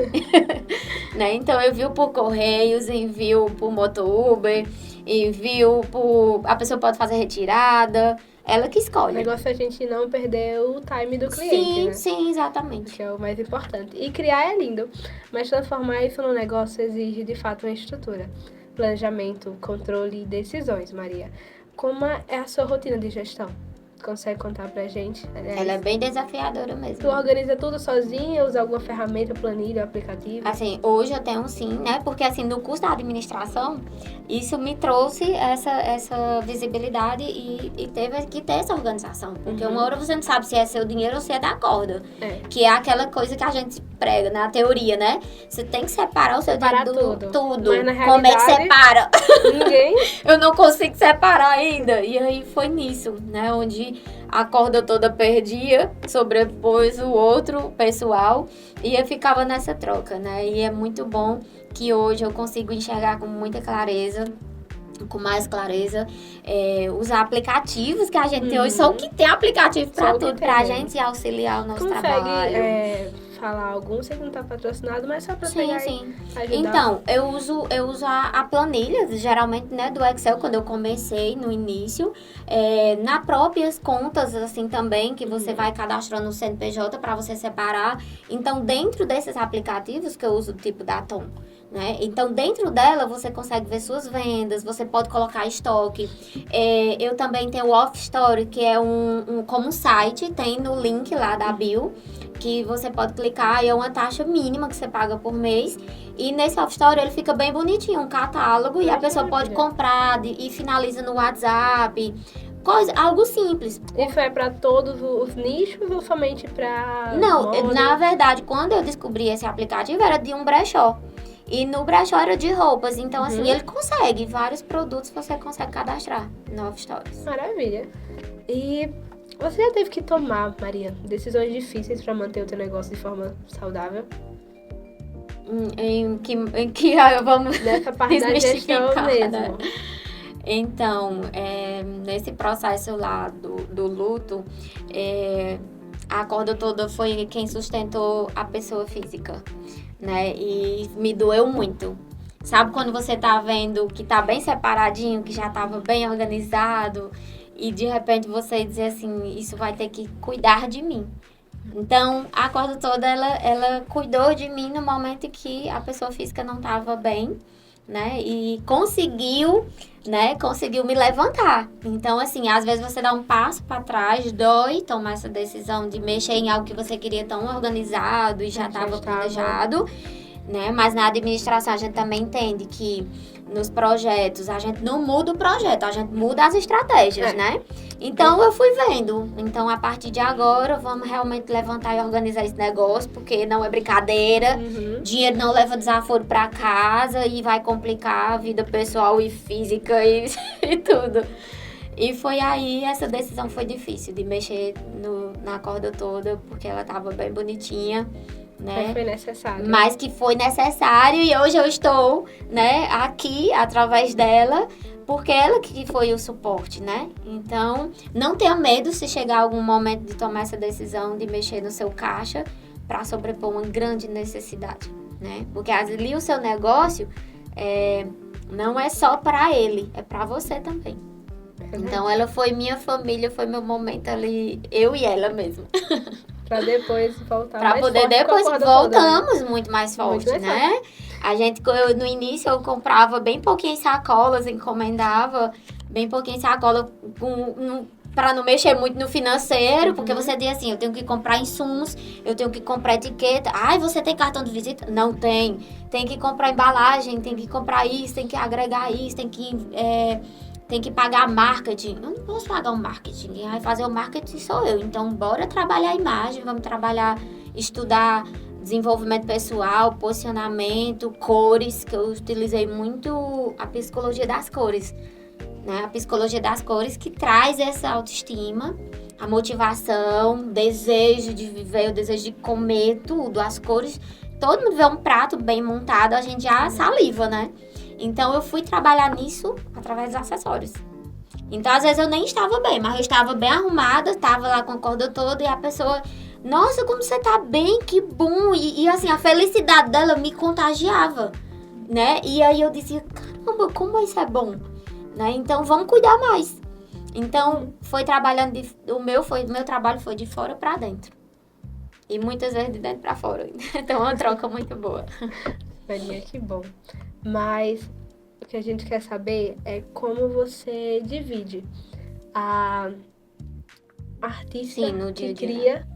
Speaker 2: Né? Então, eu envio por correios, envio por moto-Uber, envio por... A pessoa pode fazer retirada, ela que escolhe.
Speaker 1: O negócio é a gente não perder o time do cliente,
Speaker 2: sim,
Speaker 1: né?
Speaker 2: Sim, exatamente.
Speaker 1: Que é o mais importante. E criar é lindo, mas transformar isso num negócio exige, de fato, uma estrutura. Planejamento, controle e decisões, Maria. Como é a sua rotina de gestão? Consegue contar pra gente?
Speaker 2: Ela é bem desafiadora mesmo.
Speaker 1: Tu organiza tudo sozinha? Usa alguma ferramenta, planilha, aplicativo?
Speaker 2: Assim, hoje eu tenho sim, né? Porque assim, no curso da administração, isso me trouxe essa visibilidade e teve que ter essa organização. Porque uma hora você não sabe se é seu dinheiro ou se é da corda. Que é aquela coisa que a gente prega na teoria, né? Você tem que separar o seu dinheiro do tudo.
Speaker 1: Mas na realidade,
Speaker 2: como é que separa?
Speaker 1: Ninguém.
Speaker 2: Eu não consigo separar ainda. E aí foi nisso, né? Onde a corda toda perdia, sobrepôs o outro pessoal e eu ficava nessa troca, né? E é muito bom que hoje eu consigo enxergar com muita clareza, com mais clareza, usar aplicativos que a gente tem hoje. Só o que tem aplicativo pra tudo, pra gente auxiliar o nosso trabalho.
Speaker 1: Consegue falar algum, sei que não tá patrocinado, mas só pra pegar
Speaker 2: sim.
Speaker 1: e ajudar.
Speaker 2: Então, eu uso a planilha, geralmente, né, do Excel, quando eu comecei no início, nas próprias contas, assim, também, que você vai cadastrando no CNPJ para você separar. Então, dentro desses aplicativos que eu uso, tipo da Tom, né? Então, dentro dela, você consegue ver suas vendas, você pode colocar estoque. Eu também tenho o Off Story, que é como um site, tem no link lá da bio, que você pode clicar e é uma taxa mínima que você paga por mês. E nesse Off Story ele fica bem bonitinho, um catálogo, e a pessoa pode comprar e finaliza no WhatsApp. Algo simples.
Speaker 1: Isso é para todos os nichos ou somente para...
Speaker 2: Não, na verdade, quando eu descobri esse aplicativo, era de um brechó. E no brechó era de roupas. Então, assim, ele consegue. Vários produtos você consegue cadastrar no Off Stories.
Speaker 1: Maravilha. E você já teve que tomar, Maria, decisões difíceis para manter o teu negócio de forma saudável?
Speaker 2: Em que vamos
Speaker 1: nessa parte da gestão mesmo.
Speaker 2: Né? Então, nesse processo lá do luto, a corda toda foi quem sustentou a pessoa física, né? E me doeu muito. Sabe quando você tá vendo que tá bem separadinho, que já tava bem organizado, e de repente você dizer assim, isso vai ter que cuidar de mim. Então, a corda toda, ela cuidou de mim no momento que a pessoa física não estava bem, né? E conseguiu me levantar. Então, assim, às vezes você dá um passo para trás, dói tomar essa decisão de mexer em algo que você queria tão organizado e já estava planejado, né? Mas na administração a gente também entende que nos projetos a gente não muda o projeto, a gente muda as estratégias, né? Então eu fui vendo. Então a partir de agora vamos realmente levantar e organizar esse negócio, porque não é brincadeira. Dinheiro não leva desaforo para casa e vai complicar a vida pessoal e física e tudo. E foi aí, essa decisão foi difícil de mexer na corda toda, porque ela tava bem bonitinha. Né?
Speaker 1: Mas foi necessário.
Speaker 2: Mas que foi necessário e hoje eu estou, né, aqui através dela, porque ela que foi o suporte, né? Então, não tenha medo se chegar algum momento de tomar essa decisão de mexer no seu caixa para sobrepor uma grande necessidade, né? Porque ali o seu negócio não é só para ele, é para você também. Então, ela foi minha família, foi meu momento ali, eu e ela mesmo.
Speaker 1: Pra depois voltar
Speaker 2: pra
Speaker 1: mais
Speaker 2: poder
Speaker 1: forte.
Speaker 2: Depois voltamos
Speaker 1: toda, né?
Speaker 2: muito mais forte,
Speaker 1: muito mais
Speaker 2: né?
Speaker 1: forte.
Speaker 2: A gente, no início, eu comprava bem pouquinhas sacolas, encomendava bem pouquinhas sacolas para não mexer muito no financeiro, porque você diz assim, eu tenho que comprar insumos, eu tenho que comprar etiqueta. Ai, você tem cartão de visita? Não tem. Tem que comprar embalagem, tem que comprar isso, tem que agregar isso, tem que pagar marketing. Eu não posso pagar o marketing. Quem vai fazer o marketing sou eu. Então, bora trabalhar a imagem, vamos trabalhar, estudar desenvolvimento pessoal, posicionamento, cores, que eu utilizei muito a psicologia das cores. Né? A psicologia das cores que traz essa autoestima, a motivação, desejo de viver, o desejo de comer, tudo. As cores, todo mundo vê um prato bem montado, a gente já saliva, né? Então, eu fui trabalhar nisso através dos acessórios. Então, às vezes, eu nem estava bem, mas eu estava bem arrumada, estava lá com a corda toda e a pessoa... Nossa, como você tá bem, que bom! E assim, a felicidade dela me contagiava, né? E aí eu dizia, caramba, como isso é bom! Né? Então, vamos cuidar mais. Então, foi trabalhando... O meu trabalho foi de fora para dentro. E muitas vezes de dentro para fora. Então, é uma troca muito boa.
Speaker 1: Maria, que bom. Mas o que a gente quer saber é como você divide a artista que cria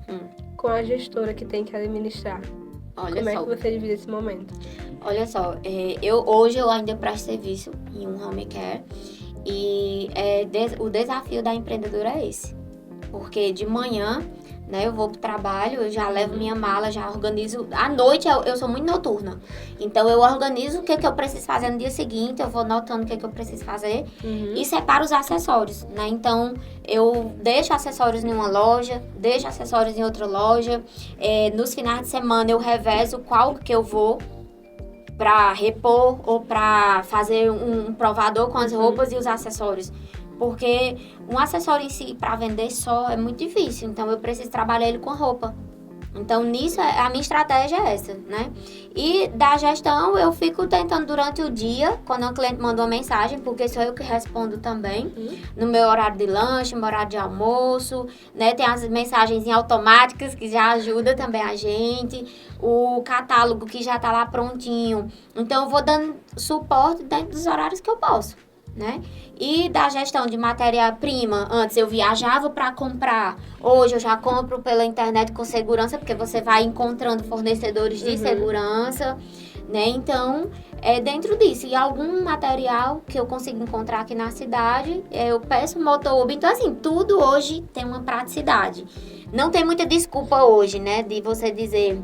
Speaker 1: com a gestora que tem que administrar. Como é que você divide esse momento?
Speaker 2: Olha só, hoje eu ainda presto serviço em um home care e o desafio da empreendedora é esse. Porque de manhã, né, eu vou pro trabalho, eu já levo minha mala, já organizo. À noite eu sou muito noturna. Então eu organizo o que eu preciso fazer no dia seguinte, eu vou notando o que eu preciso fazer e separo os acessórios, né? Então eu deixo acessórios em uma loja, deixo acessórios em outra loja. Nos finais de semana eu revezo qual que eu vou para repor ou para fazer um provador com as roupas e os acessórios. Porque um acessório em si, para vender só, é muito difícil. Então, eu preciso trabalhar ele com a roupa. Então, nisso, a minha estratégia é essa, né? E da gestão, eu fico tentando durante o dia, quando um cliente manda uma mensagem, porque sou eu que respondo também, no meu horário de lanche, no meu horário de almoço, né? Tem as mensagens automáticas, que já ajudam também a gente. O catálogo, que já tá lá prontinho. Então, eu vou dando suporte dentro dos horários que eu posso. Né? E da gestão de matéria-prima, antes eu viajava para comprar, hoje eu já compro pela internet com segurança, porque você vai encontrando fornecedores de segurança, né? Então, dentro disso, e algum material que eu consigo encontrar aqui na cidade, eu peço motor-Uber. Então, assim, tudo hoje tem uma praticidade. Não tem muita desculpa hoje, né, de você dizer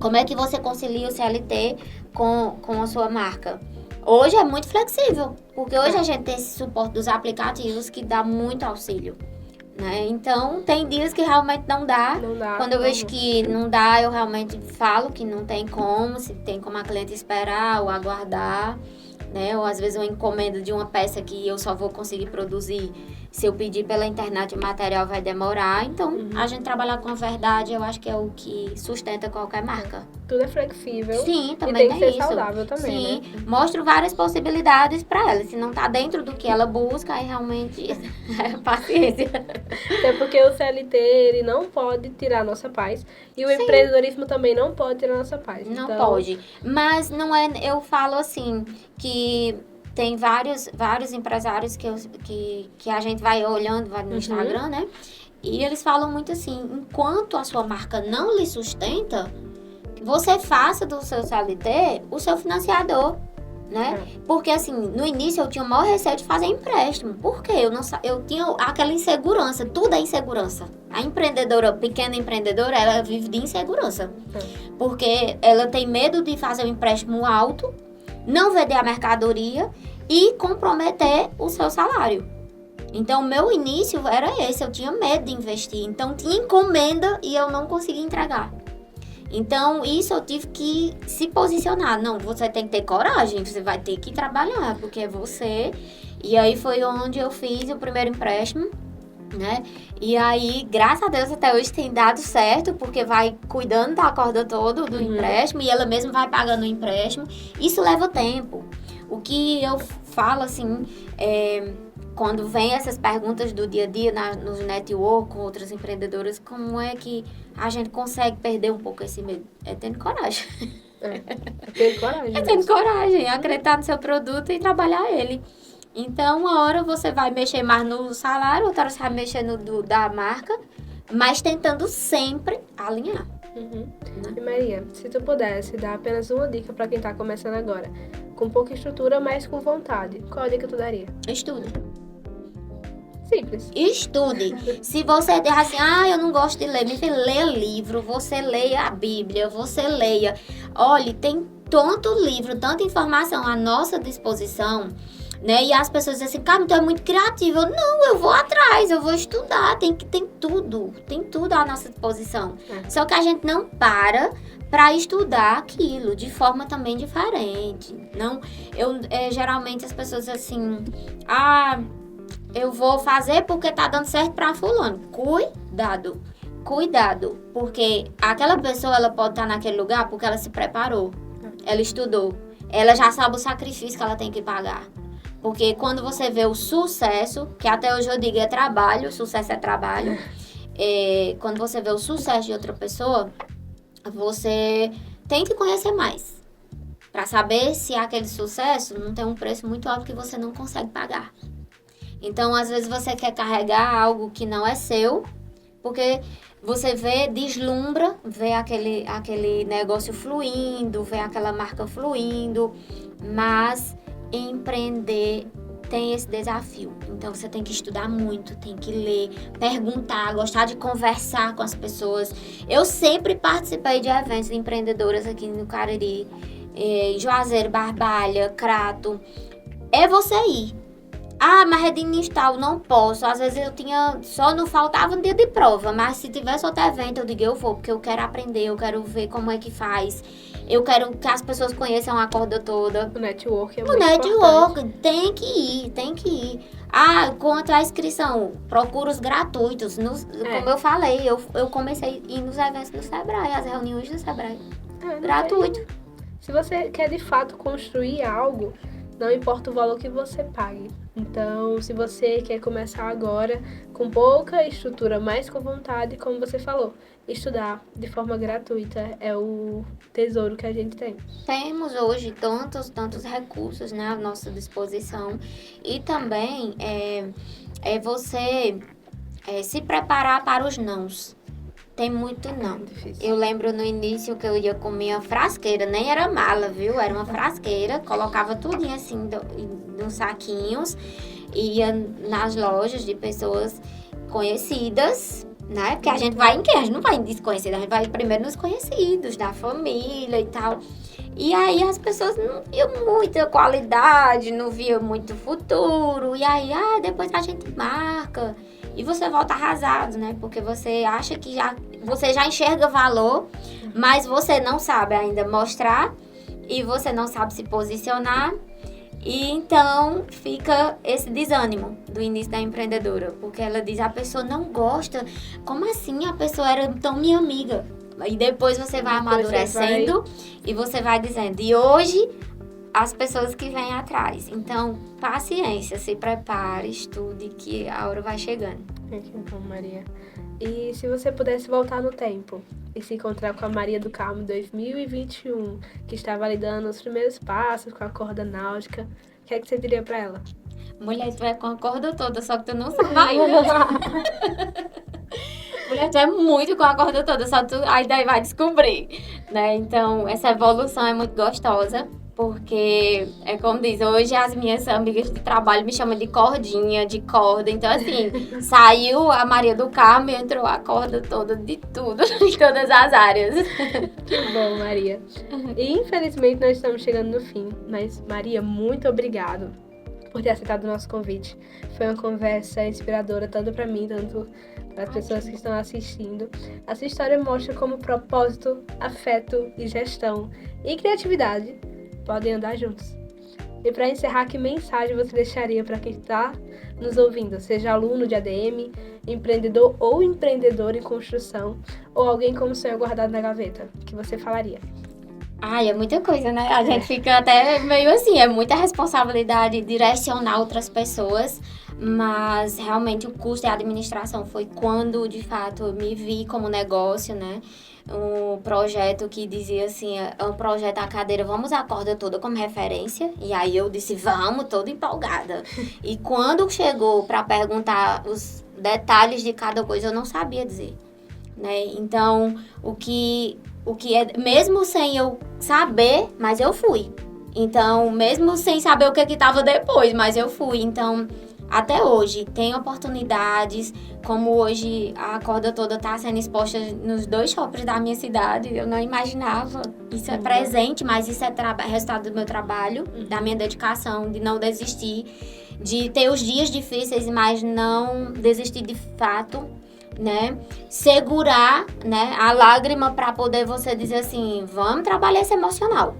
Speaker 2: como é que você concilia o CLT com a sua marca. Hoje é muito flexível, porque hoje a gente tem esse suporte dos aplicativos que dá muito auxílio, né? Então, tem dias que realmente não dá. Quando eu vejo que não dá, eu realmente falo que não tem como, se tem como a cliente esperar ou aguardar, né? Ou às vezes eu encomendo de uma peça que eu só vou conseguir produzir Se eu pedir pela internet, o material vai demorar. Então, a gente trabalhar com a verdade, eu acho que é o que sustenta qualquer marca.
Speaker 1: Tudo é flexível.
Speaker 2: Sim, também
Speaker 1: e tem que ser
Speaker 2: isso.
Speaker 1: saudável também,
Speaker 2: Sim,
Speaker 1: né?
Speaker 2: mostro várias possibilidades para ela. Se não tá dentro do que ela busca, aí realmente paciência.
Speaker 1: Até porque o CLT, ele não pode tirar a nossa paz. E o empreendedorismo também não pode tirar a nossa paz.
Speaker 2: Não
Speaker 1: Então,
Speaker 2: pode. Mas não é. Eu falo assim que tem vários empresários que a gente vai olhando vai no Instagram, né? E eles falam muito assim: enquanto a sua marca não lhe sustenta, você faça do seu CLT o seu financiador. Né? Porque assim, no início eu tinha o maior receio de fazer empréstimo. Por quê? Eu tinha aquela insegurança, tudo é insegurança. A empreendedora, pequena empreendedora, ela vive de insegurança. Porque ela tem medo de fazer um empréstimo alto, não vender a mercadoria e comprometer o seu salário. Então, o meu início era esse, eu tinha medo de investir. Então, tinha encomenda e eu não conseguia entregar. Então, isso eu tive que se posicionar. Não, você tem que ter coragem, você vai ter que trabalhar, porque é você. E aí foi onde eu fiz o primeiro empréstimo, né? E aí, graças a Deus, até hoje tem dado certo, porque vai cuidando da corda toda do empréstimo e ela mesma vai pagando o empréstimo. Isso leva tempo. O que eu falo, assim, quando vem essas perguntas do dia a dia nos network com outras empreendedoras, como é que a gente consegue perder um pouco esse medo? É tendo coragem.
Speaker 1: É ter coragem.
Speaker 2: É tendo coragem, acreditar no seu produto e trabalhar ele. Então, uma hora você vai mexer mais no salário, outra hora você vai mexer no da marca, mas tentando sempre alinhar.
Speaker 1: E Maria, se tu pudesse dar apenas uma dica para quem tá começando agora, com pouca estrutura, mas com vontade, qual a dica tu daria?
Speaker 2: Estude.
Speaker 1: Simples.
Speaker 2: Estude. Se você der assim, eu não gosto de ler, me leia livro, você leia a Bíblia, você leia. Olha, tem tanto livro, tanta informação à nossa disposição, né? E as pessoas dizem assim, cara, tu é muito criativo. Não, eu vou atrás, eu vou estudar, tem tudo à nossa disposição. Só que a gente não para estudar aquilo de forma também diferente. Não, geralmente as pessoas assim, eu vou fazer porque tá dando certo pra fulano. Cuidado, porque aquela pessoa, ela pode estar naquele lugar porque ela se preparou, ela estudou, ela já sabe o sacrifício que ela tem que pagar. Porque quando você vê o sucesso, que até hoje eu digo é trabalho, sucesso é trabalho, quando você vê o sucesso de outra pessoa, você tem que conhecer mais, pra saber se aquele sucesso não tem um preço muito alto que você não consegue pagar. Então, às vezes, você quer carregar algo que não é seu, porque você deslumbra, vê aquele negócio fluindo, vê aquela marca fluindo, mas empreender tem esse desafio. Então, você tem que estudar muito, tem que ler, perguntar, gostar de conversar com as pessoas. Eu sempre participei de eventos de empreendedoras aqui no Cariri, Juazeiro, Barbalha, Crato. É você ir. Mas é de Nistal, não posso. Às vezes só não faltava um dia de prova, mas se tivesse outro evento, eu digo, eu vou, porque eu quero aprender, eu quero ver como é que faz. Eu quero que as pessoas conheçam a corda toda.
Speaker 1: O network é
Speaker 2: muito
Speaker 1: importante.
Speaker 2: O network, tem que ir. Quanto à inscrição, procura os gratuitos. Como eu falei, eu comecei a ir nos eventos do Sebrae, as reuniões do Sebrae. Gratuito.
Speaker 1: Se você quer de fato construir algo, não importa o valor que você pague. Então, se você quer começar agora com pouca estrutura, mas com vontade, como você falou, estudar de forma gratuita é o tesouro que a gente tem.
Speaker 2: Temos hoje tantos recursos, né, à nossa disposição. E também você se preparar para os nãos. Tem muito não. Eu lembro no início que eu ia com minha frasqueira, nem era mala, viu? Era uma frasqueira, colocava tudinho assim nos saquinhos, ia nas lojas de pessoas conhecidas, né? Porque a gente vai em quem? A gente não vai em desconhecidos, a gente vai primeiro nos conhecidos, da família e tal. E aí as pessoas não viam muita qualidade, não viam muito futuro, e aí depois a gente marca. E você volta arrasado, né? Porque você acha que você já enxerga valor, mas você não sabe ainda mostrar e você não sabe se posicionar. E então fica esse desânimo do início da empreendedora, porque ela diz, a pessoa não gosta, como assim a pessoa era tão minha amiga? E depois você vai amadurecendo e você vai dizendo, e hoje as pessoas que vêm atrás. Então, paciência, se prepare, estude, que a hora vai chegando.
Speaker 1: Que bom, Maria. E se você pudesse voltar no tempo e se encontrar com a Maria do Carmo 2021, que estava ali dando os primeiros passos com a corda náutica, o que é que você diria pra ela?
Speaker 2: Mulher, tu é com a corda toda, só que tu não sabe ainda. Mulher, tu é muito com a corda toda, só tu ainda vai descobrir, né? Então, essa evolução é muito gostosa. Porque, é como diz, hoje as minhas amigas de trabalho me chamam de cordinha, de corda. Então, assim, saiu a Maria do Carmo e entrou a corda toda de tudo, em todas as áreas.
Speaker 1: Que bom, Maria. E, infelizmente, nós estamos chegando no fim. Mas, Maria, muito obrigado por ter aceitado o nosso convite. Foi uma conversa inspiradora, tanto para mim, tanto para as pessoas que estão assistindo. A sua história mostra como propósito, afeto e gestão e criatividade podem andar juntos. E para encerrar, que mensagem você deixaria para quem está nos ouvindo, seja aluno de ADM, empreendedor ou empreendedor em construção, ou alguém com um sonho guardado na gaveta? O que você falaria?
Speaker 2: Ai, é muita coisa, né? A gente fica até meio assim, é muita responsabilidade direcionar outras pessoas, mas realmente o custo e a administração foi quando, de fato, eu me vi como negócio, né? Um projeto que dizia assim, é um projeto a cadeira, vamos a corda toda como referência. E aí eu disse, vamos, toda empolgada. E quando chegou para perguntar os detalhes de cada coisa, eu não sabia dizer, né? Então, o que é, mesmo sem eu saber, mas eu fui. Então, mesmo sem saber o que estava depois, mas eu fui. Então, até hoje, tem oportunidades, como hoje a corda toda está sendo exposta nos 2 shoppings da minha cidade. Eu não imaginava. Isso é presente, mas isso é resultado do meu trabalho, da minha dedicação, de não desistir, de ter os dias difíceis, mas não desistir de fato, né? Segurar, né, a lágrima para poder você dizer assim, vamos trabalhar esse emocional.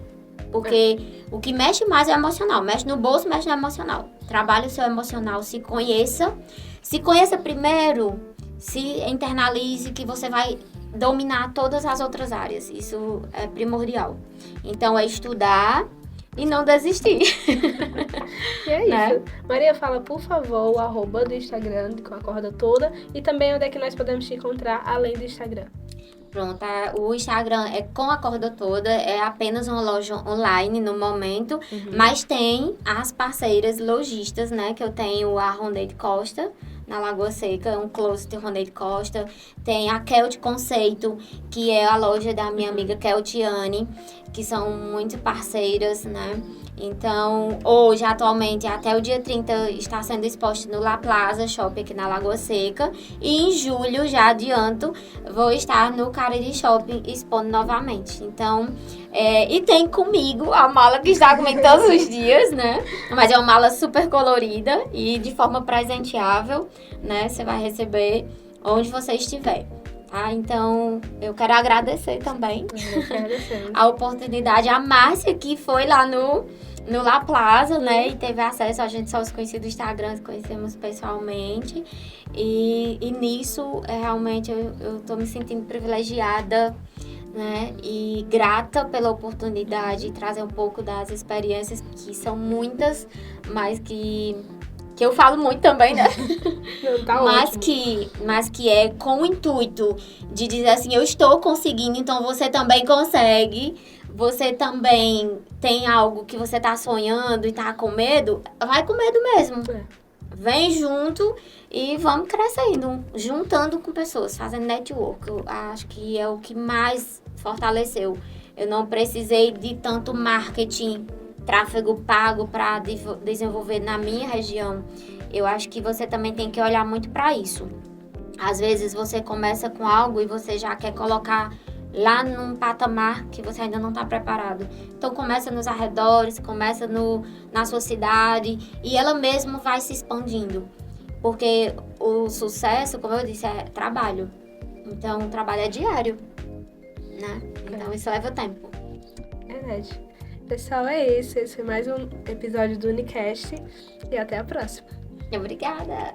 Speaker 2: Porque o que mexe mais é o emocional. Mexe no bolso, mexe no emocional. Trabalhe o seu emocional, se conheça. Se conheça primeiro, se internalize que você vai dominar todas as outras áreas. Isso é primordial. Então, é estudar e não desistir.
Speaker 1: E é isso. Né? Maria, fala, por favor, o arroba do Instagram com a corda toda e também onde é que nós podemos te encontrar além do Instagram.
Speaker 2: Pronto, o Instagram é com a corda toda, é apenas uma loja online no momento, mas tem as parceiras lojistas, né, que eu tenho a Rondeide Costa, na Lagoa Seca, um closet Rondeide Costa, tem a Kelt Conceito, que é a loja da minha amiga Keltiane, que são muito parceiras, né. Então, hoje, atualmente, até o dia 30, está sendo exposto no La Plaza Shopping aqui na Lagoa Seca. E em julho, já adianto, vou estar no Cariri Shopping expondo novamente. Então, e tem comigo a mala que está comigo todos os dias, né? Mas é uma mala super colorida e de forma presenteável, né? Você vai receber onde você estiver. Ah, então, eu quero agradecer também a oportunidade. A Márcia, que foi lá no La Plaza, né? E teve acesso, a gente só se conhecia do Instagram, se conhecemos pessoalmente. E nisso, realmente, eu tô me sentindo privilegiada, né? E grata pela oportunidade de trazer um pouco das experiências, que são muitas, mas que eu falo muito também, né?
Speaker 1: Não, tá
Speaker 2: mas que é com o intuito de dizer assim, eu estou conseguindo, então você também consegue. Você também tem algo que você tá sonhando e tá com medo, vai com medo mesmo. Vem junto e vamos crescendo, juntando com pessoas, fazendo network. Eu acho que é o que mais fortaleceu. Eu não precisei de tanto marketing, tráfego pago para desenvolver na minha região. Eu acho que você também tem que olhar muito para isso. Às vezes você começa com algo e você já quer colocar lá num patamar que você ainda não está preparado. Então começa nos arredores, começa na sua cidade e ela mesmo vai se expandindo. Porque o sucesso, como eu disse, é trabalho. Então o trabalho é diário, né? Então isso leva tempo.
Speaker 1: Verdade. pessoal, é esse. Esse foi mais um episódio do Unicast. E até a próxima.
Speaker 2: Obrigada!